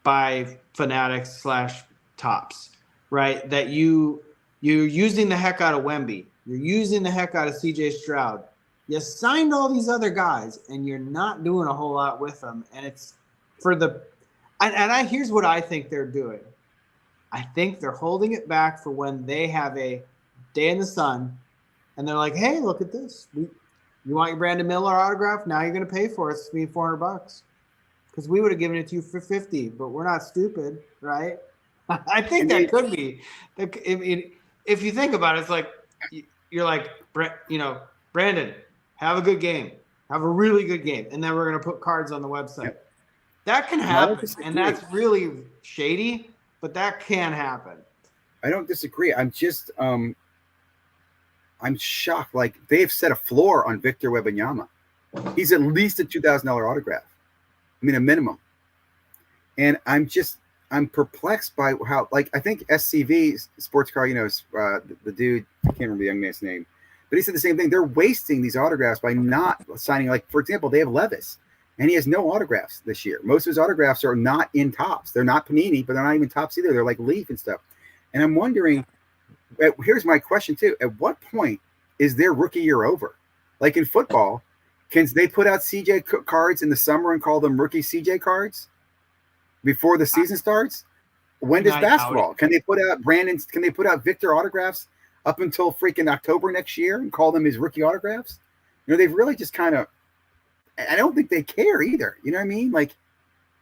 by Fanatics / Topps, right? That you're using the heck out of Wemby. You're using the heck out of CJ Stroud. You signed all these other guys, and you're not doing a whole lot with them. And it's for the – here's what I think they're doing. I think they're holding it back for when they have a day in the sun, and they're like, hey, look at this. You want your Brandon Miller autograph? Now you're going to pay for it. It's going to be $400 because we would have given it to you for $50, but we're not stupid, right? I think that could be. If you think about it, it's like you're like, Brandon, have a good game. Have a really good game. And then we're going to put cards on the website. Yep. That can happen, and that's really shady, but that can happen. I don't disagree. I'm just I'm shocked. Like, they've set a floor on Victor Wembanyama. He's at least a $2,000 autograph. I mean, a minimum. And I'm perplexed by how, like, I think SCV Sports Car, the dude, I can't remember the young man's name, but he said the same thing. They're wasting these autographs by not signing. Like, for example, they have Levis, and he has no autographs this year. Most of his autographs are not in Topps. They're not Panini, but they're not even Topps either. They're like Leaf and stuff. And I'm wondering, here's my question too. At what point is their rookie year over? Like in football, can they put out CJ cards in the summer and call them rookie CJ cards before the season starts? When does basketball? Can they put out Brandon's? Can they put out Victor autographs up until freaking October next year and call them his rookie autographs? They've really just kind of. I don't think they care either. You know what I mean? Like,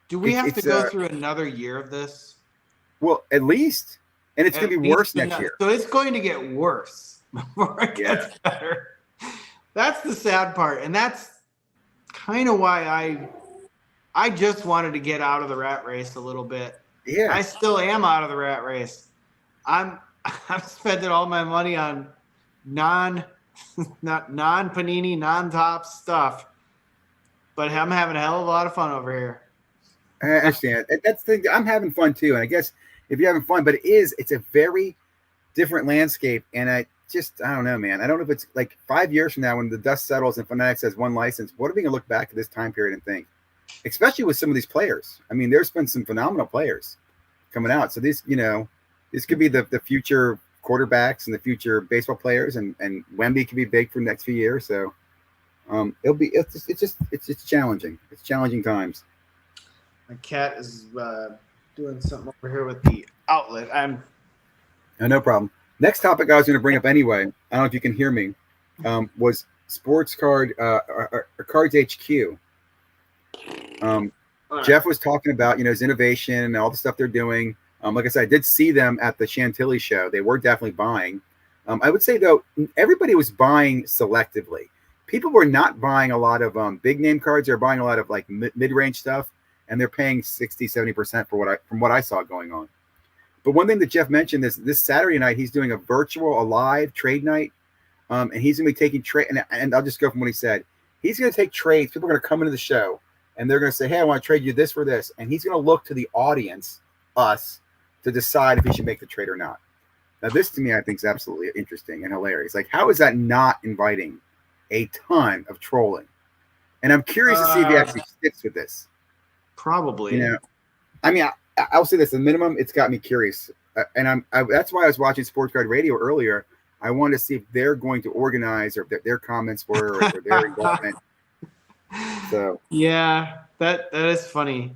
do we have to go through another year of this? Well, at least. And it's going to be worse next year. So it's going to get worse before it gets better. That's the sad part. And that's kind of why I just wanted to get out of the rat race a little bit. Yeah. I still am out of the rat race. I'm I'm spending all my money on non Panini, non-top stuff, but I'm having a hell of a lot of fun over here. I understand. That's the thing. I'm having fun too, and I guess if you're having fun, but it's a very different landscape, and I don't know, man. I don't know if it's like 5 years from now when the dust settles and Fanatics has one license. What are we gonna look back at this time period and think? Especially with some of these players. I mean, there's been some phenomenal players coming out. So this could be the future quarterbacks and the future baseball players, and Wemby could be big for the next few years. So it's challenging. It's challenging times. My cat is doing something over here with the outlet. No problem. Next topic I was going to bring up anyway, I don't know if you can hear me, was Sports Card or Cards HQ. Jeff was talking about, his innovation and all the stuff they're doing. Like I said, I did see them at the Chantilly show. They were definitely buying. I would say, though, everybody was buying selectively. People were not buying a lot of big name cards. They're buying a lot of like mid-range stuff, and they're paying 60-70% from what I saw going on. But one thing that Jeff mentioned is this Saturday night, he's doing a live trade night. And he's going to be taking trade. And I'll just go from what he said. He's going to take trades. People are going to come into the show and they're going to say, hey, I want to trade you this for this. And he's going to look to the audience, us, to decide if he should make the trade or not. Now, this to me, I think is absolutely interesting and hilarious. Like, how is that not inviting a ton of trolling? And I'm curious to see if he actually sticks with this. Probably. I mean, I'll say this: at minimum, it's got me curious, and that's why I was watching Sports Card Radio earlier. I wanted to see if they're going to organize or their comments were or their involvement. So yeah, that is funny.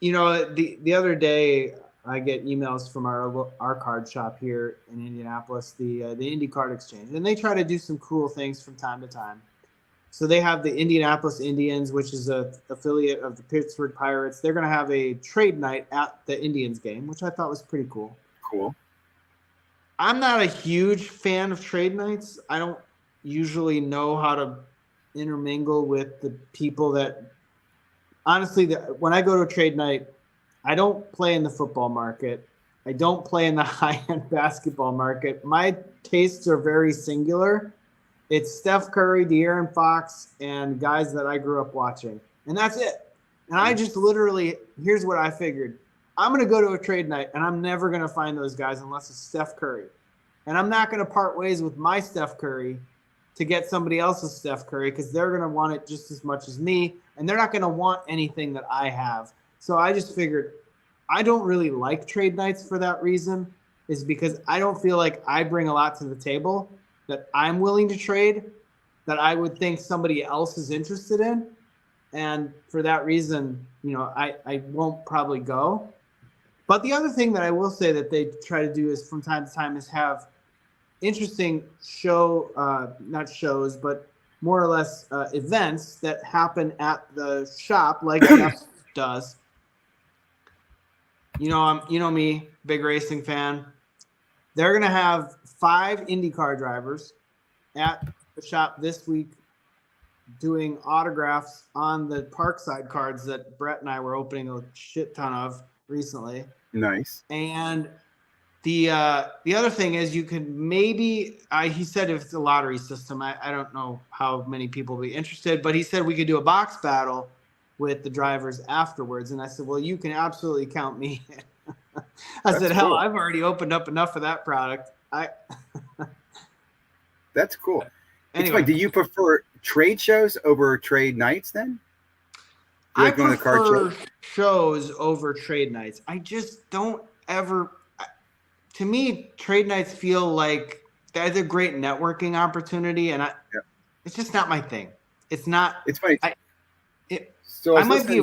The other day I get emails from our card shop here in Indianapolis, the Indy Card Exchange, and they try to do some cool things from time to time. So they have the Indianapolis Indians, which is an affiliate of the Pittsburgh Pirates. They're going to have a trade night at the Indians game, which I thought was pretty cool. Cool. I'm not a huge fan of trade nights. I don't usually know how to intermingle with the people that – honestly, when I go to a trade night, I don't play in the football market. I don't play in the high-end basketball market. My tastes are very singular. It's Steph Curry, De'Aaron Fox, and guys that I grew up watching. And that's it. And I just literally, here's what I figured. I'm going to go to a trade night, and I'm never going to find those guys unless it's Steph Curry. And I'm not going to part ways with my Steph Curry to get somebody else's Steph Curry because they're going to want it just as much as me, and they're not going to want anything that I have. So I just figured I don't really like trade nights for that reason, is because I don't feel like I bring a lot to the table that I'm willing to trade that I would think somebody else is interested in. And for that reason, I won't probably go. But the other thing that I will say that they try to do is from time to time is have interesting not shows, but more or less events that happen at the shop like Jeff does. You know me, big racing fan. They're going to have 5 IndyCar drivers at the shop this week doing autographs on the Parkside cards that Brett and I were opening a shit ton of recently. Nice. And the other thing is you can maybe he said if it's a lottery system, I don't know how many people will be interested, but he said we could do a box battle with the drivers afterwards. And I said, well, you can absolutely count me in. I said, hell, I've already opened up enough of that product. That's cool. Anyway, do you prefer trade shows over trade nights then? I prefer shows over trade nights. I just don't ever. To me, trade nights feel like they're a great networking opportunity, and it's just not my thing. It's not. It's funny. I might be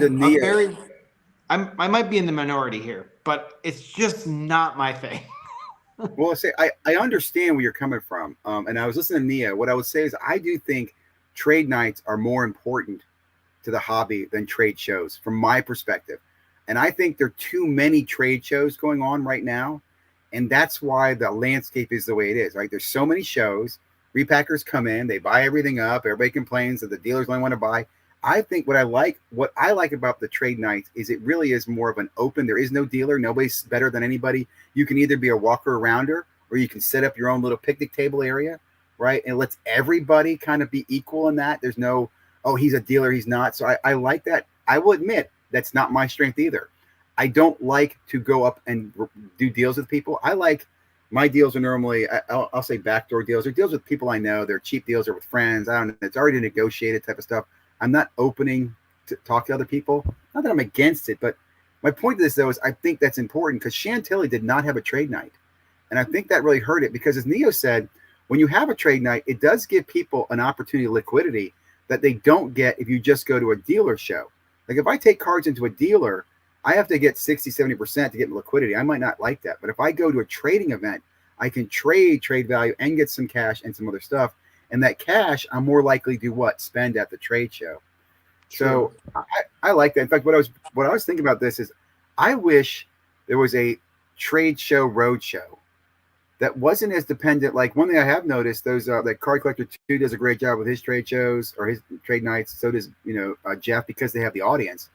I might be in the minority here, but it's just not my thing. Well, I understand where you're coming from, and I was listening to Nia. What I would say is I do think trade nights are more important to the hobby than trade shows, from my perspective. And I think there are too many trade shows going on right now, and that's why the landscape is the way it is. Right? There's so many shows. Repackers come in, they buy everything up. Everybody complains that the dealers only want to buy. I think what I like about the trade nights is it really is more of an open. There is no dealer. Nobody's better than anybody. You can either be a walker arounder or you can set up your own little picnic table area, right? And it lets everybody kind of be equal in that. There's no, oh, he's a dealer, he's not. So I like that. I will admit that's not my strength either. I don't like to go up and do deals with people. I like my deals are normally, I'll say backdoor deals or deals with people I know. They're cheap deals or with friends. I don't know. It's already negotiated type of stuff. I'm not opening to talk to other people. Not that I'm against it, but my point to this, though, is I think that's important because Chantilly did not have a trade night. And I think that really hurt it because, as Neo said, when you have a trade night, it does give people an opportunity of liquidity that they don't get if you just go to a dealer show. Like if I take cards into a dealer, I have to get 60, 70% to get liquidity. I might not like that. But if I go to a trading event, I can trade value and get some cash and some other stuff. And that cash, I'm more likely to what? Spend at the trade show. True. So I like that. In fact, what I was thinking about this is I wish there was a trade show road show that wasn't as dependent. Like one thing I have noticed, those that Card Collector 2 does a great job with his trade shows or his trade nights. So does Jeff because they have the audience.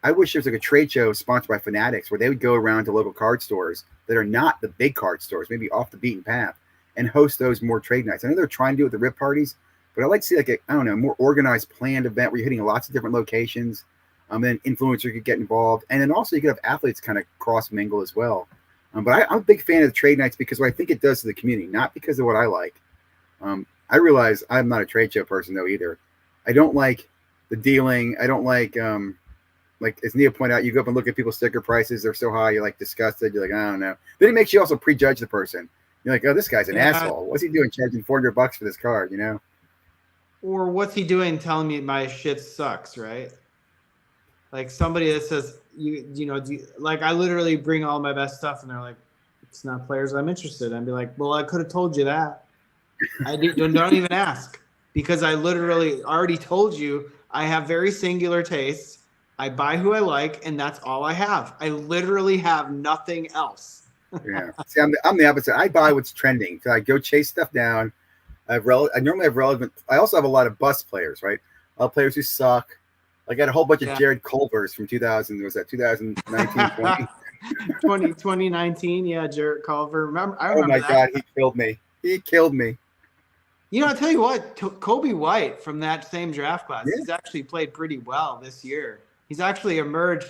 I wish there was like a trade show sponsored by Fanatics where they would go around to local card stores that are not the big card stores, maybe off the beaten path, and host those more trade nights. I know they're trying to do it with the RIP parties, but I'd like to see like a more organized, planned event where you're hitting lots of different locations. Then influencer could get involved, and then also you could have athletes kind of cross mingle as well. But I'm a big fan of the trade nights because what I think it does to the community, not because of what I like. I realize I'm not a trade show person though either. I don't like the dealing. I don't like as Neil pointed out, you go up and look at people's sticker prices. They're so high. You're like disgusted. You're like, I don't know. Then it makes you also prejudge the person. You're like, oh, this guy's an asshole. What's he doing charging $400 for this card, Or what's he doing telling me my shit sucks, right? Like somebody that says, like I literally bring all my best stuff and they're like, it's not players I'm interested in. I'd be like, well, I could have told you that. Don't even ask because I literally already told you I have very singular tastes. I buy who I like, and that's all I have. I literally have nothing else. Yeah. See, I'm the opposite. I buy what's trending. So I go chase stuff down. I normally have relevant. I also have a lot of bust players, right? Players who suck. I got a whole bunch of Jared Culvers from 2019, 2019. Yeah, Jared Culver. I remember oh my that. God, he killed me. I'll tell you what, Kobe White from that same draft class, yeah. He's actually played pretty well this year. He's actually emerged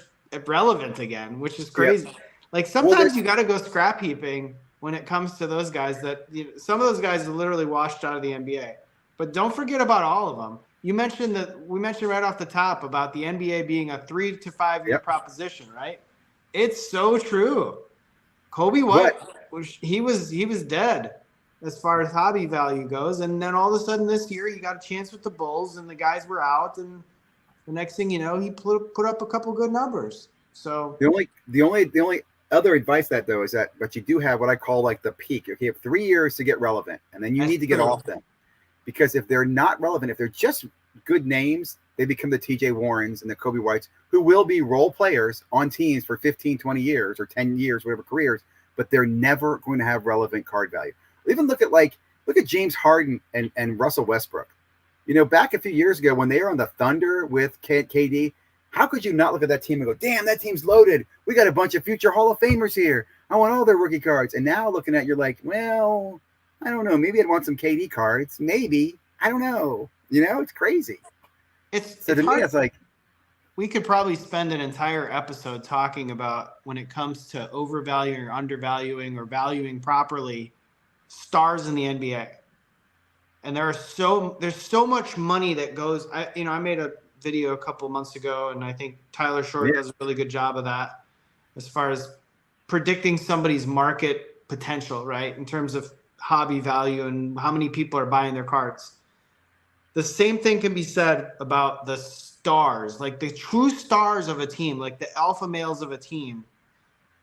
relevant again, which is crazy. Yep. Like sometimes you got to go scrap heaping when it comes to those guys that some of those guys are literally washed out of the NBA. But don't forget about all of them. We mentioned right off the top about the NBA being a 3 to 5 year proposition, right? It's so true. Kobe White, he was dead as far as hobby value goes, and then all of a sudden this year he got a chance with the Bulls, and the guys were out, and the next thing you know, he put up a couple good numbers. So the only other advice that though is that, but you do have what I call like the peak. You have 3 years to get relevant, and then you need to get off them. Because if they're not relevant, if they're just good names, they become the TJ Warrens and the Kobe Whites, who will be role players on teams for 15, 20 years or 10 years, whatever careers, but they're never going to have relevant card value. Even look at James Harden and Russell Westbrook. Back a few years ago when they were on the Thunder with KD, how could you not look at that team and go, damn, that team's loaded. We got a bunch of future Hall of Famers here. I want all their rookie cards. And now looking at, you're like, well, I don't know. Maybe I'd want some KD cards. Maybe. I don't know. It's crazy. It's to me, it's like we could probably spend an entire episode talking about when it comes to overvaluing or undervaluing or valuing properly stars in the NBA. And there's so much money that goes. I made a video a couple months ago, and I think Tyler Short does a really good job of that as far as predicting somebody's market potential, right? In terms of hobby value and how many people are buying their cards. The same thing can be said about the stars, like the true stars of a team, like the alpha males of a team.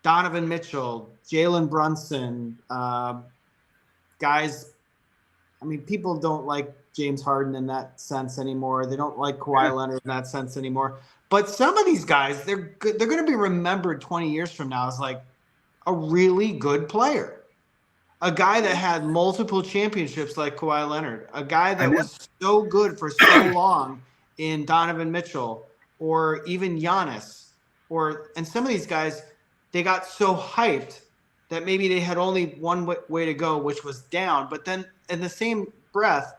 Donovan Mitchell, Jalen Brunson, guys. I mean, people don't like James Harden in that sense anymore. They don't like Kawhi Leonard in that sense anymore. But some of these guys, they're good. They're going to be remembered 20 years from now as like a really good player. A guy that had multiple championships like Kawhi Leonard. A guy that was so good for so long in Donovan Mitchell or even Giannis, and some of these guys, they got so hyped that maybe they had only one way to go, which was down. But then in the same breath,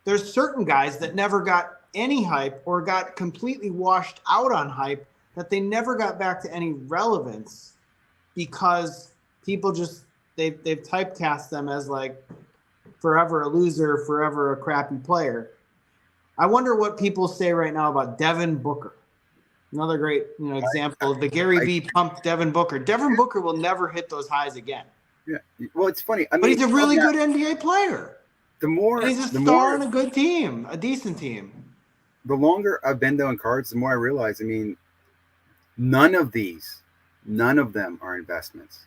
there's certain guys that never got any hype or got completely washed out on hype, that they never got back to any relevance because people just they've typecast them as like forever a loser, forever a crappy player. I wonder what people say right now about Devin Booker. Another great example of the Gary V pumped Devin Booker. Devin Booker will never hit those highs again. Yeah. Well, it's funny. I mean, but he's a really good NBA player. And he's a star on a good team, a decent team. The longer I've been doing cards, the more I realize, I mean, none of them are investments.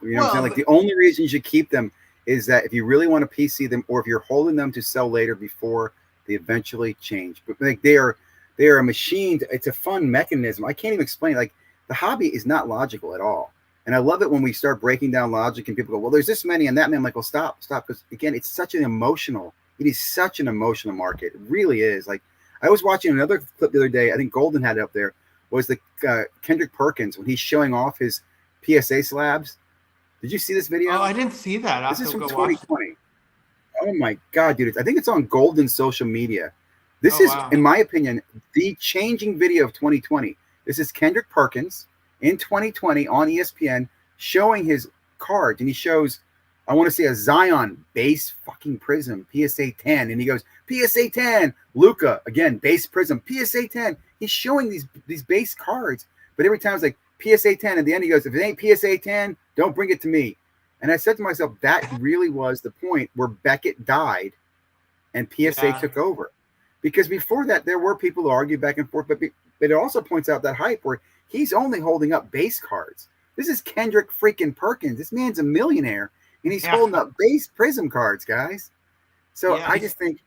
You know what I'm saying? Like the only reason you should keep them is that if you really want to PC them, or if you're holding them to sell later before they eventually change. But like they are a machine. It's a fun mechanism. I can't even explain. Like the hobby is not logical at all. And I love it when we start breaking down logic and people go, well, there's this many and that many. I'm like, well, stop. Because again, it is such an emotional market. It really is. Like I was watching another clip the other day. I think Golden had it up there. Was the Kendrick Perkins when he's showing off his PSA slabs. Did you see this video? Oh, I didn't see that. This is from 2020. Oh my God, dude. I think it's on Golden social media. This is, in my opinion, the changing video of 2020. This is Kendrick Perkins in 2020 on ESPN showing his cards. And he shows, I want to say a Zion base fucking prism, PSA 10. And he goes, PSA 10, Luca, again, base prism, PSA 10. He's showing these base cards. But every time it's like PSA 10. At the end, he goes, if it ain't PSA 10, don't bring it to me. And I said to myself, that really was the point where Beckett died and PSA took over. Because before that, there were people who argued back and forth, but it also points out that hype where he's only holding up base cards. This is Kendrick freaking Perkins. This man's a millionaire, and he's holding up base prism cards, guys. So I just think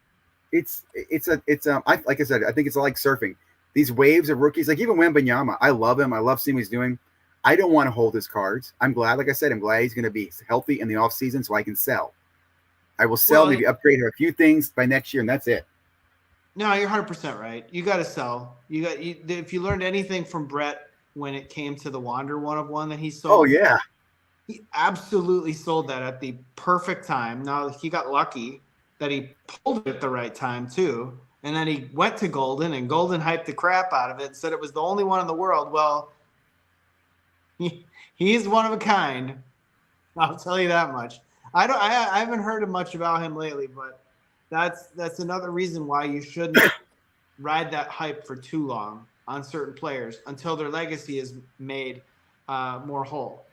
it's like I said, I think it's like surfing. These waves of rookies, like even Wembanyama, I love him. I love seeing what he's doing. I don't want to hold his cards. I'm glad, like I said, I'm glad he's going to be healthy in the offseason so I can sell. I will sell, maybe upgrade a few things by next year, and that's it. No, you're 100% right. You got to sell. If you learned anything from Brett when it came to the Wander 1-of-1 that he sold. Oh, yeah. He absolutely sold that at the perfect time. Now, he got lucky that he pulled it at the right time, too. And then he went to Golden, and Golden hyped the crap out of it and said it was the only one in the world. Well, he's one of a kind. I'll tell you that much. I haven't heard much about him lately, but that's another reason why you shouldn't ride that hype for too long on certain players until their legacy is made more whole.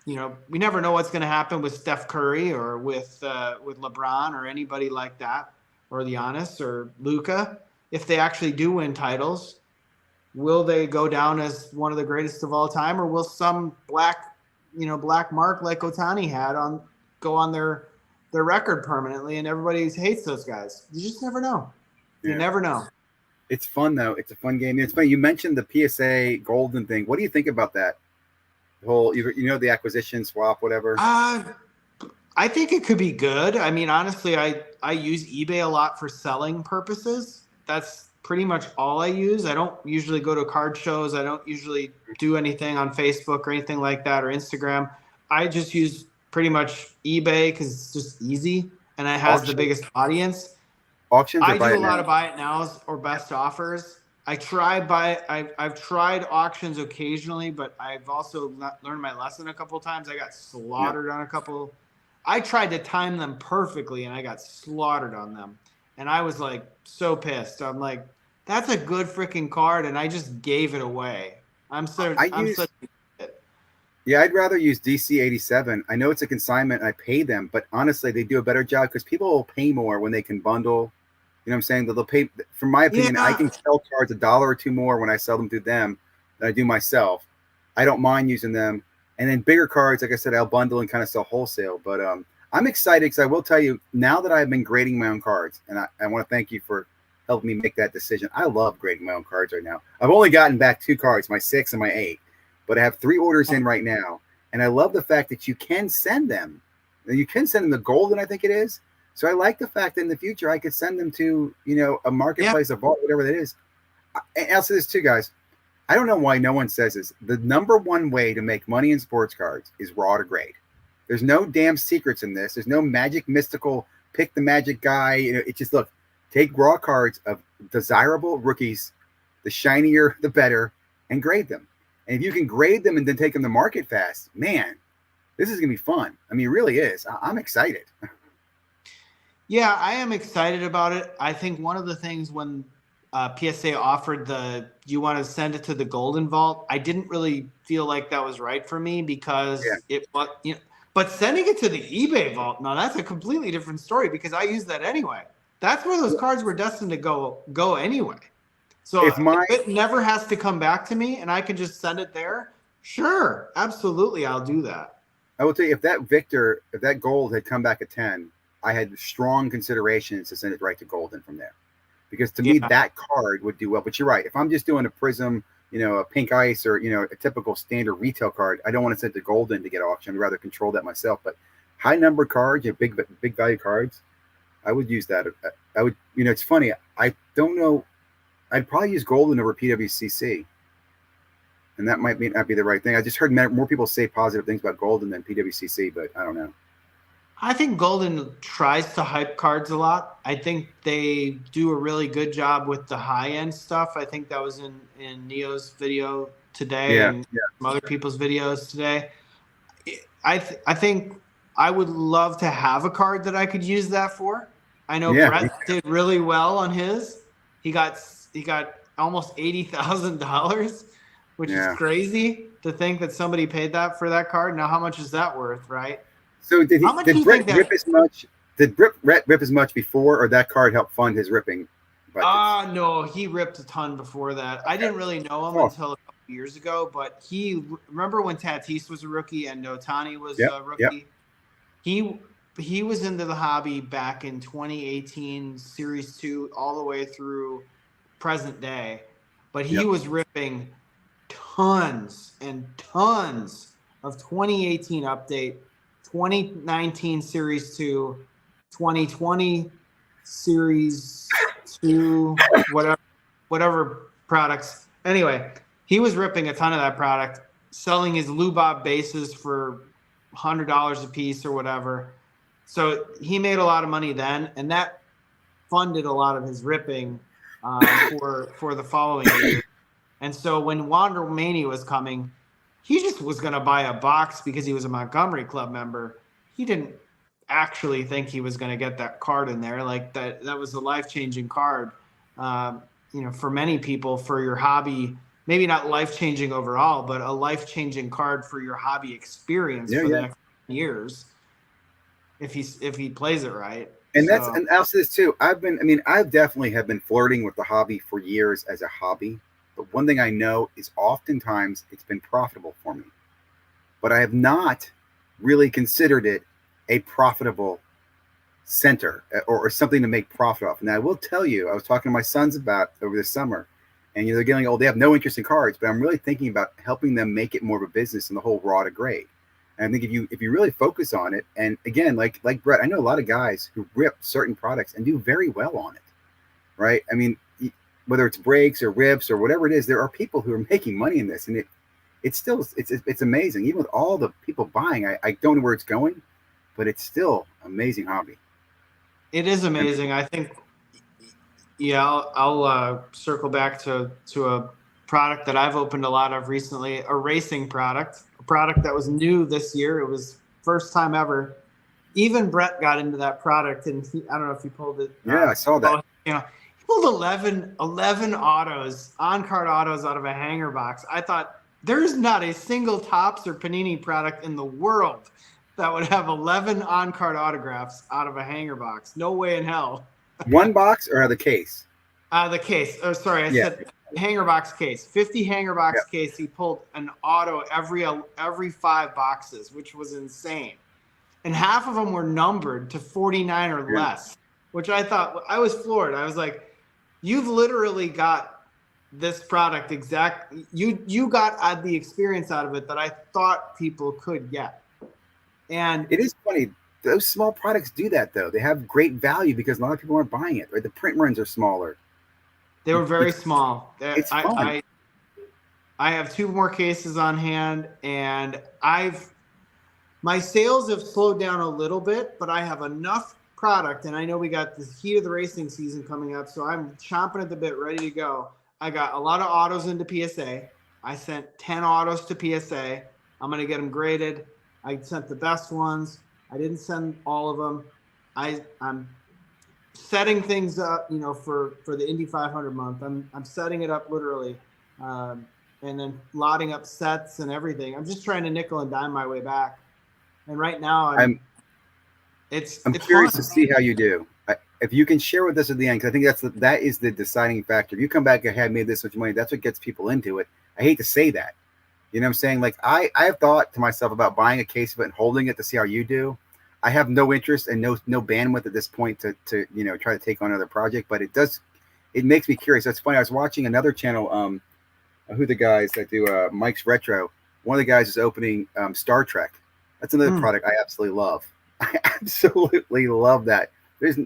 We never know what's going to happen with Steph Curry or with LeBron or anybody like that, or Giannis or Luca. If they actually do win titles, will they go down as one of the greatest of all time, or will some black mark like Ohtani had go on their record permanently, and everybody hates those guys? You just never know. You never know. It's fun though. It's a fun game. It's funny. You mentioned the PSA Golden thing. What do you think about that? The whole, the acquisition swap, whatever. I think it could be good. I mean, honestly, I use eBay a lot for selling purposes. That's pretty much all I use. I don't usually go to card shows. I don't usually do anything on Facebook or anything like that, or Instagram. I just use pretty much eBay because it's just easy and it has the biggest audience. Auctions. I do a lot of buy it nows or best offers. I've tried auctions occasionally, but I've also learned my lesson a couple of times. I got slaughtered on a couple. I tried to time them perfectly, and I got slaughtered on them. And I was like so pissed. I'm like, that's a good freaking card, and I just gave it away. Yeah, I'd rather use DC87. I know it's a consignment, and I pay them, but honestly, they do a better job because people will pay more when they can bundle. You know what I'm saying? They'll pay. From my opinion, I can sell cards $1 or $2 more when I sell them through them than I do myself. I don't mind using them. And then bigger cards, like I said, I'll bundle and kind of sell wholesale. But I'm excited because I will tell you, now that I've been grading my own cards, and I want to thank you for helping me make that decision. I love grading my own cards right now. I've only gotten back 2 cards, my 6 and my 8. But I have 3 orders in right now. And I love the fact that you can send them. And you can send them the Golden, I think it is. So I like the fact that in the future I could send them to, a marketplace, a vault, whatever that is. And I'll say this too, guys. I don't know why no one says this. The number one way to make money in sports cards is raw to grade. There's no damn secrets in this. There's no magic, mystical, pick the magic guy. It's just, look, take raw cards of desirable rookies, the shinier, the better, and grade them. And if you can grade them and then take them to market fast, man, this is going to be fun. I mean, it really is. I'm excited. Yeah, I am excited about it. I think one of the things when PSA offered you want to send it to the Golden Vault, I didn't really feel like that was right for me because but sending it to the eBay Vault, now that's a completely different story because I use that anyway. That's where those cards were destined to go anyway. So if it never has to come back to me and I can just send it there, sure, absolutely, I'll do that. I will tell you, if that gold had come back at 10, I had strong considerations to send it right to Golden from there. Because to me, that card would do well. But you're right. If I'm just doing a Prism, a pink ice or, a typical standard retail card, I don't want to send it to Golden to get auctioned. I'd rather control that myself. But high numbered cards, big value cards, I would use that. I would, it's funny. I don't know. I'd probably use Golden over PWCC. And that might not be the right thing. I just heard more people say positive things about Golden than PWCC, but I don't know. I think Golden tries to hype cards a lot. I think they do a really good job with the high-end stuff. I think that was in Neo's video today and some other people's videos today. I think I would love to have a card that I could use that for. I know Brett did really well on his. He got almost $80,000, which is crazy to think that somebody paid that for that card. Now, how much is that worth, right? So did Brett rip as much? Did Brett rip as much before, or that card helped fund his ripping? No, he ripped a ton before that. Okay. I didn't really know him until a couple years ago, but remember when Tatis was a rookie and Otani was a rookie? Yep. He was into the hobby back in 2018, Series 2, all the way through present day, but he was ripping tons and tons of 2018 update, 2019 Series 2, 2020 Series 2, whatever products. Anyway, he was ripping a ton of that product, selling his Lubob bases for $100 a piece or whatever. So he made a lot of money then, and that funded a lot of his ripping for the following year. And so when Wander Mania was coming, he just was going to buy a box because he was a Montgomery Club member. He didn't actually think he was going to get that card in there. Like that was a life-changing card, for many people for your hobby. Maybe not life-changing overall, but a life-changing card for your hobby experience for the next years. If he plays it right. And and I'll say this too. I definitely have been flirting with the hobby for years as a hobby. But one thing I know is oftentimes it's been profitable for me. But I have not really considered it a profitable center or something to make profit off. And I will tell you, I was talking to my sons about over the summer, and they're getting old. They have no interest in cards, but I'm really thinking about helping them make it more of a business in the whole raw to grade. And I think if you really focus on it, and again, like Brett, I know a lot of guys who rip certain products and do very well on it, right? I mean, whether it's breaks or rips or whatever it is, there are people who are making money in this, and it's amazing. Even with all the people buying, I don't know where it's going, but it's still amazing hobby. It is amazing. I think, I'll circle back to a product that I've opened a lot of recently, a racing product, a product that was new this year. It was first time ever. Even Brett got into that product, and I don't know if he pulled it. Yeah, I saw that. He pulled 11 autos, on-card autos out of a hanger box. I thought there's not a single Topps or Panini product in the world that would have 11 on-card autographs out of a hanger box. No way in hell. One box or the case? The case. Oh, sorry. I said hanger box case. 50 hanger box case. He pulled an auto every 5 boxes, which was insane. And half of them were numbered to 49 or less, which I thought, I was floored. I was like, you've literally got this product you got the experience out of it that I thought people could get. And it is funny. those small products do that though. They have great value because a lot of people aren't buying it. Right, the print runs are smaller. They were very small. It's fun. I have 2 more cases on hand, and my sales have slowed down a little bit, but I have enough product, and I know we got the heat of the racing season coming up, so I'm chomping at the bit, ready to go. I got a lot of autos into PSA. I sent 10 autos to PSA. I'm going to get them graded. I sent the best ones. I didn't send all of them. I'm setting things up, for the Indy 500 month. I'm setting it up literally, and then lotting up sets and everything. I'm just trying to nickel and dime my way back. And right now, I'm curious fun. to see how you do. If you can share with us at the end, because I think that is the deciding factor. If you come back and have made this much money, that's what gets people into it. I hate to say that. You know what I'm saying? Like I have thought to myself about buying a case of it and holding it to see how you do. I have no interest and no bandwidth at this point to try to take on another project, but it makes me curious. That's funny. I was watching another channel, who the guys that do Mike's Retro. One of the guys is opening Star Trek. That's another product I absolutely love. I absolutely love that. There's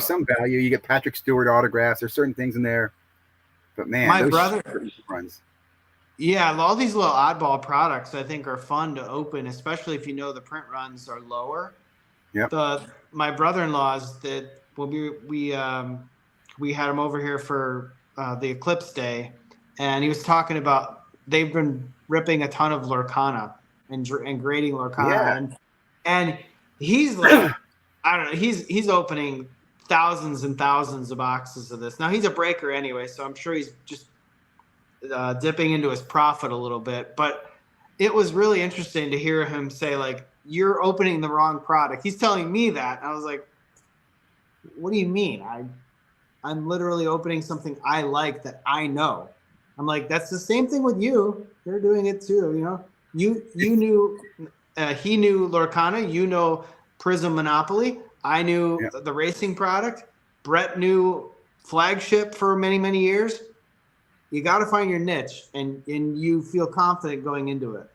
some value. You get Patrick Stewart autographs. There's certain things in there, but man, my brother runs. Yeah, all these little oddball products I think are fun to open, especially if the print runs are lower. Yeah. My brother-in-law's that we had him over here for the Eclipse Day, and he was talking about they've been ripping a ton of Lorcana and grading Lorcana, and he's like, I don't know, he's opening thousands and thousands of boxes of this. Now he's a breaker anyway, so I'm sure he's just dipping into his profit a little bit, but it was really interesting to hear him say, like, you're opening the wrong product. He's telling me that. And I was like, what do you mean? I'm literally opening something I like that I know. I'm like, that's the same thing with you. You're doing it too. You knew, he knew Lorcana, Prism Monopoly. I knew the racing product. Brett knew Flagship for many, many years. You got to find your niche, and you feel confident going into it.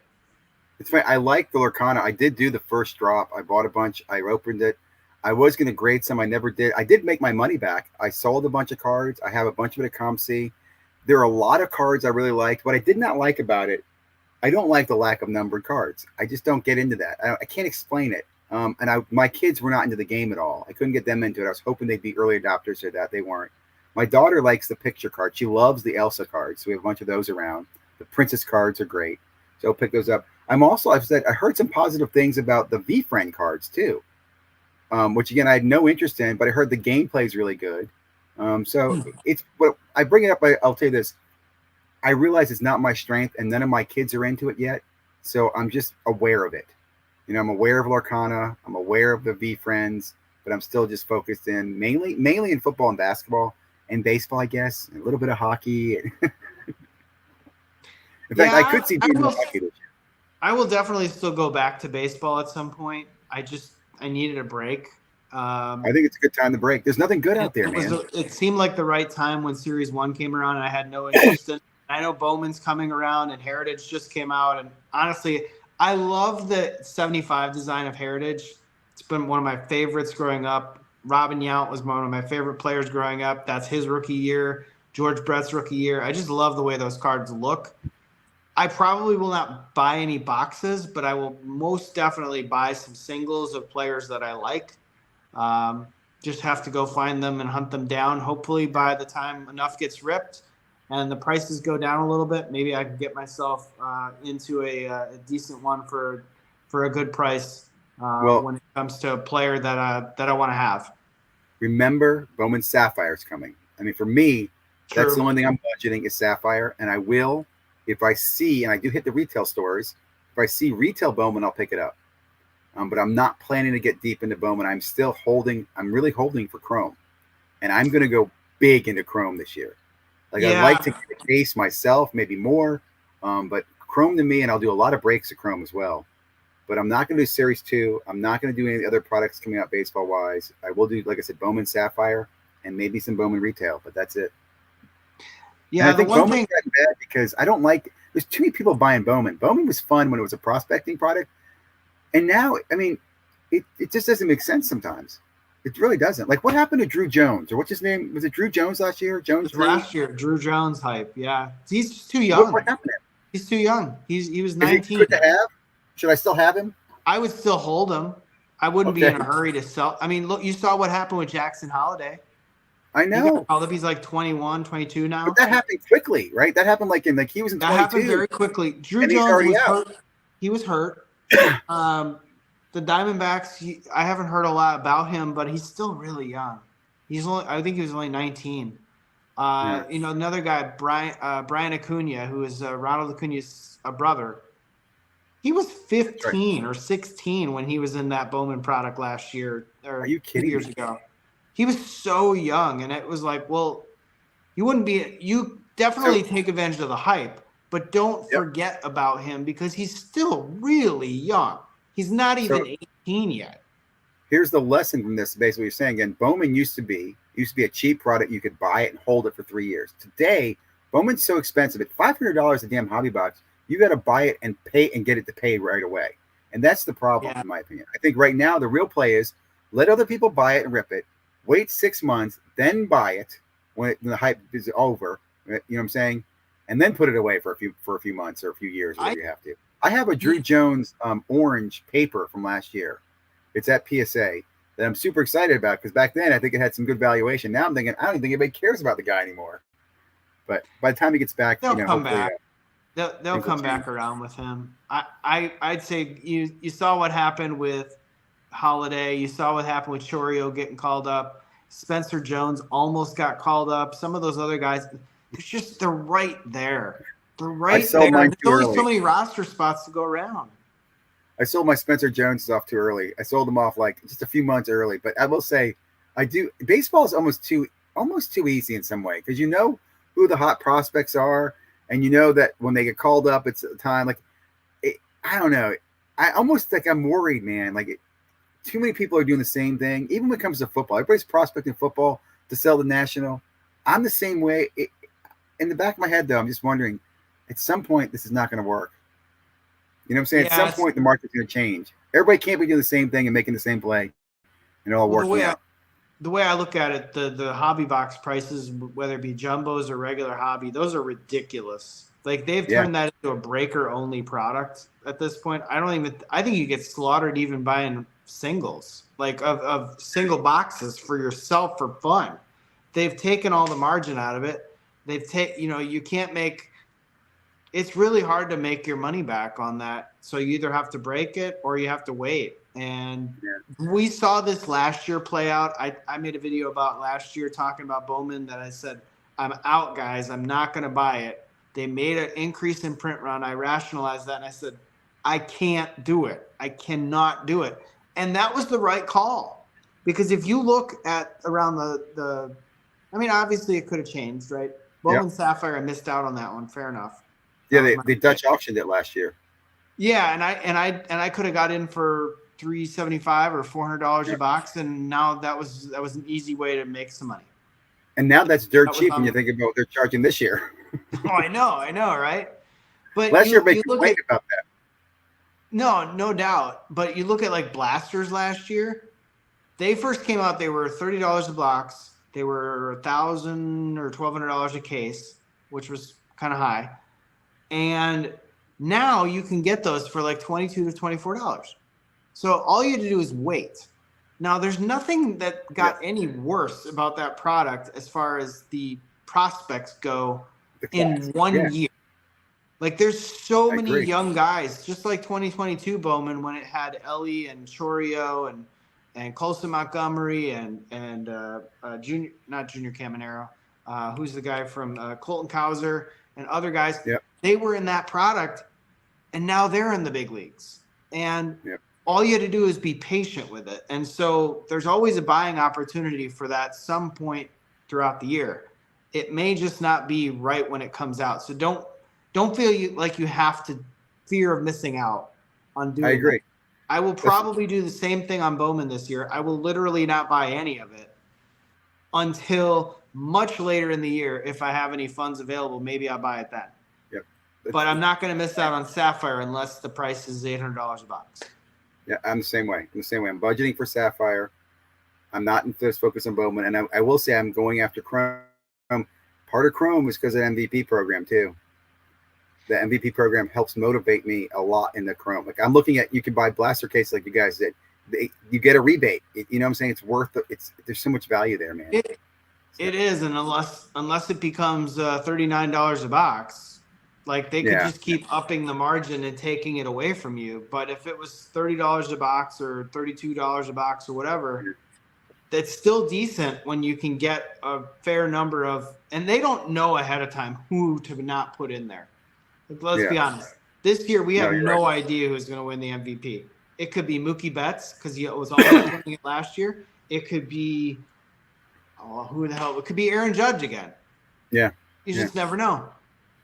It's funny. I like the Lorcana. I did do the first drop. I bought a bunch. I opened it. I was going to grade some. I never did. I did make my money back. I sold a bunch of cards. I have a bunch of it at ComC. There are a lot of cards I really liked. What I did not like about it, I don't like the lack of numbered cards. I just don't get into that. I can't explain it. My kids were not into the game at all. I couldn't get them into it. I was hoping they'd be early adopters or that. They weren't. My daughter likes the picture card. She loves the Elsa cards. So we have a bunch of those around. The princess cards are great. So I'll pick those up. I heard some positive things about the V-Friend cards too, which again, I had no interest in, but I heard the gameplay is really good. It's what I bring it up. I'll tell you this. I realize it's not my strength and none of my kids are into it yet. So I'm just aware of it. I'm aware of Lorcana. I'm aware of the V-Friends, but I'm still just focused in mainly in football and basketball. And baseball, I guess, a little bit of hockey. In fact, I could see doing hockey this year. I will definitely still go back to baseball at some point. I needed a break. I think it's a good time to break. There's nothing good out there, man. It seemed like the right time when Series 1 came around, and I had no interest in it. I know Bowman's coming around, and Heritage just came out. And honestly, I love the 75 design of Heritage. It's been one of my favorites growing up. Robin Yount was one of my favorite players growing up. That's his rookie year. George Brett's rookie year. I just love the way those cards look. I probably will not buy any boxes, but I will most definitely buy some singles of players that I like. Just have to go find them and hunt them down. Hopefully by the time enough gets ripped and the prices go down a little bit, maybe I can get myself into a decent one for a good price. When it comes to a player that I want to have. Remember, Bowman Sapphire is coming. I mean, for me, that's the only thing I'm budgeting is Sapphire. And I will, if I see, and I do hit the retail stores, if I see retail Bowman, I'll pick it up. But I'm not planning to get deep into Bowman. I'm really holding for Chrome. And I'm going to go big into Chrome this year. I'd like to get a case myself, maybe more. But Chrome to me, and I'll do a lot of breaks of Chrome as well. But I'm not going to do Series 2. I'm not going to do any of the other products coming out baseball-wise. I will do, like I said, Bowman Sapphire and maybe some Bowman retail, but that's it. Yeah, and I think Bowman's gotten bad because I don't like – there's too many people buying Bowman. Bowman was fun when it was a prospecting product. And now, I mean, it just doesn't make sense sometimes. It really doesn't. Like, what happened to Drew Jones, or what's his name? Was it Drew Jones last year? Jones Drew? Last year, Drew Jones hype. Yeah, he's just too What young. happened? He's too young. He was Is 19. he good to have? Should I still have him? I would still hold him. I wouldn't be in a hurry to sell. I mean, look, you saw what happened with Jackson Holiday. I know. Although he's like 21, 22 now. But that happened quickly, right? That happened he was in 22. That happened very quickly. Drew Jones was hurt. He was hurt. The Diamondbacks, I haven't heard a lot about him, but he's still really young. I think he was only 19. Another guy, Brian Acuna, who is Ronald Acuna's brother. He was 15 or 16 when he was in that Bowman product last year, or Are you kidding 2 years ago. He was so young, and it was like, well, you definitely take advantage of the hype, but don't forget about him because he's still really young. He's not even 18 yet. Here's the lesson from this, basically, what you're saying. Again, Bowman used to be a cheap product. You could buy it and hold it for 3 years. Today, Bowman's so expensive. At $500 a damn hobby box, you got to buy it and pay and get it to pay right away. And that's the problem, in my opinion. I think right now the real play is let other people buy it and rip it. Wait 6 months, then buy it when the hype is over. You know what I'm saying? And then put it away for a few months or a few years, whatever you have to. I have a Drew Jones orange paper from last year. It's at PSA that I'm super excited about because back then I think it had some good valuation. Now I'm thinking I don't think anybody cares about the guy anymore. But by the time he gets back, they'll come back. They'll come back around with him. I'd say you saw what happened with Holiday. You saw what happened with Chorio getting called up. Spencer Jones almost got called up. Some of those other guys, they're right there. They're right there. There's only so many roster spots to go around. I sold my Spencer Jones off too early. I sold them off like just a few months early. But I will say, baseball is almost too easy in some way because you know who the hot prospects are, and you know that when they get called up, it's a time I don't know. I almost like I'm worried, man. Too many people are doing the same thing. Even when it comes to football, everybody's prospecting football to sell the national. I'm the same way. In the back of my head, though, I'm just wondering, at some point, this is not going to work. You know what I'm saying? At some point, the market's going to change. Everybody can't be doing the same thing and making the same play and it all working out. The way I look at it, the hobby box prices, whether it be jumbos or regular hobby, those are ridiculous. Like they've turned that into a breaker-only product at this point. I think you get slaughtered even buying singles, like of single boxes for yourself for fun. They've taken all the margin out of it. You can't make. It's really hard to make your money back on that. So you either have to break it or you have to wait. And we saw this last year play out. I made a video about last year talking about Bowman that I said, I'm out, guys. I'm not going to buy it. They made an increase in print run. I rationalized that and I said, I can't do it. I cannot do it. And that was the right call. Because if you look at around obviously it could have changed, right? Bowman Sapphire, I missed out on that one. Fair enough. Yeah, they Dutch auctioned it last year. Yeah, and I could have got in for $375 or $400 a box, and now that was an easy way to make some money. And now that's dirt cheap when you think about what they're charging this year. Oh, I know, right? But last year they complained about that. No doubt. But you look at like blasters last year. They first came out, they were $30 a box. They were $1,000 or $1,200 a case, which was kind of high. And now you can get those for like $22 to $24. So all you had to do is wait. Now there's nothing that got any worse about that product as far as the prospects go in 1 year. Like there's so many young guys, just like 2022 Bowman when it had Ellie and Chorio and Colson Montgomery and Junior Caminero, who's the guy from Colton Cowser and other guys. Yep. They were in that product, and now they're in the big leagues. And all you had to do is be patient with it. And so there's always a buying opportunity for that some point throughout the year. It may just not be right when it comes out. So don't feel like you have to fear of missing out on doing it. I agree. I will probably do the same thing on Bowman this year. I will literally not buy any of it until much later in the year. If I have any funds available, maybe I'll buy it then. But I'm not going to miss out on Sapphire unless the price is $800 a box. Yeah, I'm the same way. I'm the same way. I'm budgeting for Sapphire. I'm not in this focus on Bowman, and I will say I'm going after Chrome. Part of Chrome is because of the MVP program too. The MVP program helps motivate me a lot in the Chrome. Like I'm looking at, you can buy blaster cases like you guys did. You get a rebate. You know what I'm saying? It's worth it. There's so much value there, man. It is, and unless it becomes $39 a box, like they could Yeah. just keep upping the margin and taking it away from you. But if it was $30 a box or $32 a box or whatever, that's still decent when you can get a fair number of, and they don't know ahead of time who to not put in there. Like, let's be honest. This year we have no idea who's going to win the MVP. It could be Mookie Betts because he was almost winning it last year. It could be who the hell? It could be Aaron Judge again. Yeah. You just never know.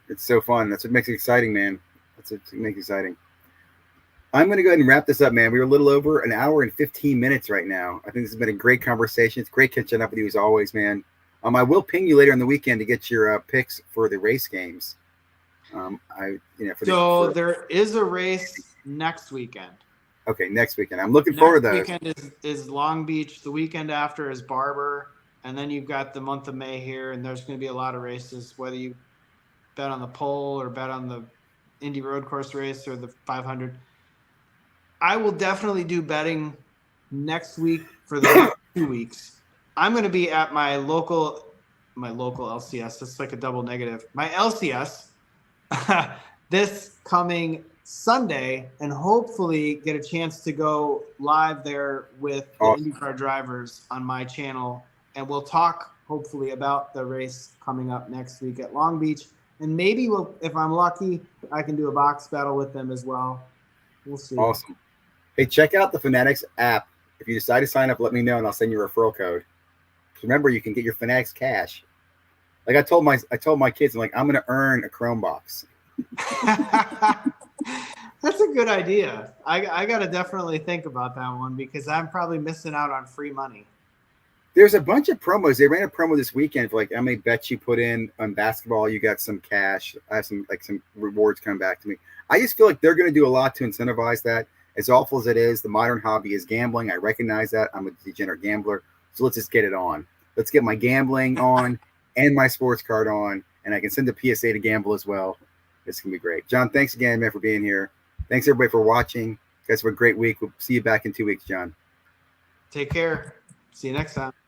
It's so fun. That's what makes it exciting, man. That's what makes it exciting. I'm going to go ahead and wrap this up, man. We're a little over an hour and 15 minutes right now. I think this has been a great conversation. It's great catching up with you as always, man. I will ping you later on the weekend to get your picks for the race games. There is a race next weekend. Okay, next weekend. I'm looking forward to that. Next weekend is Long Beach. The weekend after is Barber. And then you've got the month of May here, and there's going to be a lot of races, whether you bet on the pole or bet on the Indy Road Course race or the 500. I will definitely do betting next week for the next 2 weeks. I'm going to be at my local LCS. It's like a double negative. My LCS this coming Sunday, and hopefully get a chance to go live there with the IndyCar drivers on my channel. And we'll talk hopefully about the race coming up next week at Long Beach. And maybe if I'm lucky, I can do a box battle with them as well. We'll see. Awesome. Hey, check out the Fanatics app. If you decide to sign up, let me know and I'll send you a referral code. Remember, you can get your Fanatics cash. Like I told my kids, I'm like, I'm going to earn a Chrome box. That's a good idea. I got to definitely think about that one because I'm probably missing out on free money. There's a bunch of promos. They ran a promo this weekend for like how many bets you put in on basketball. You got some cash. I have some rewards coming back to me. I just feel like they're going to do a lot to incentivize that. As awful as it is, the modern hobby is gambling. I recognize that. I'm a degenerate gambler. So let's just get it on. Let's get my gambling on and my sports card on, and I can send a PSA to gamble as well. This can be great. John, thanks again, man, for being here. Thanks, everybody, for watching. You guys have a great week. We'll see you back in 2 weeks, John. Take care. See you next time.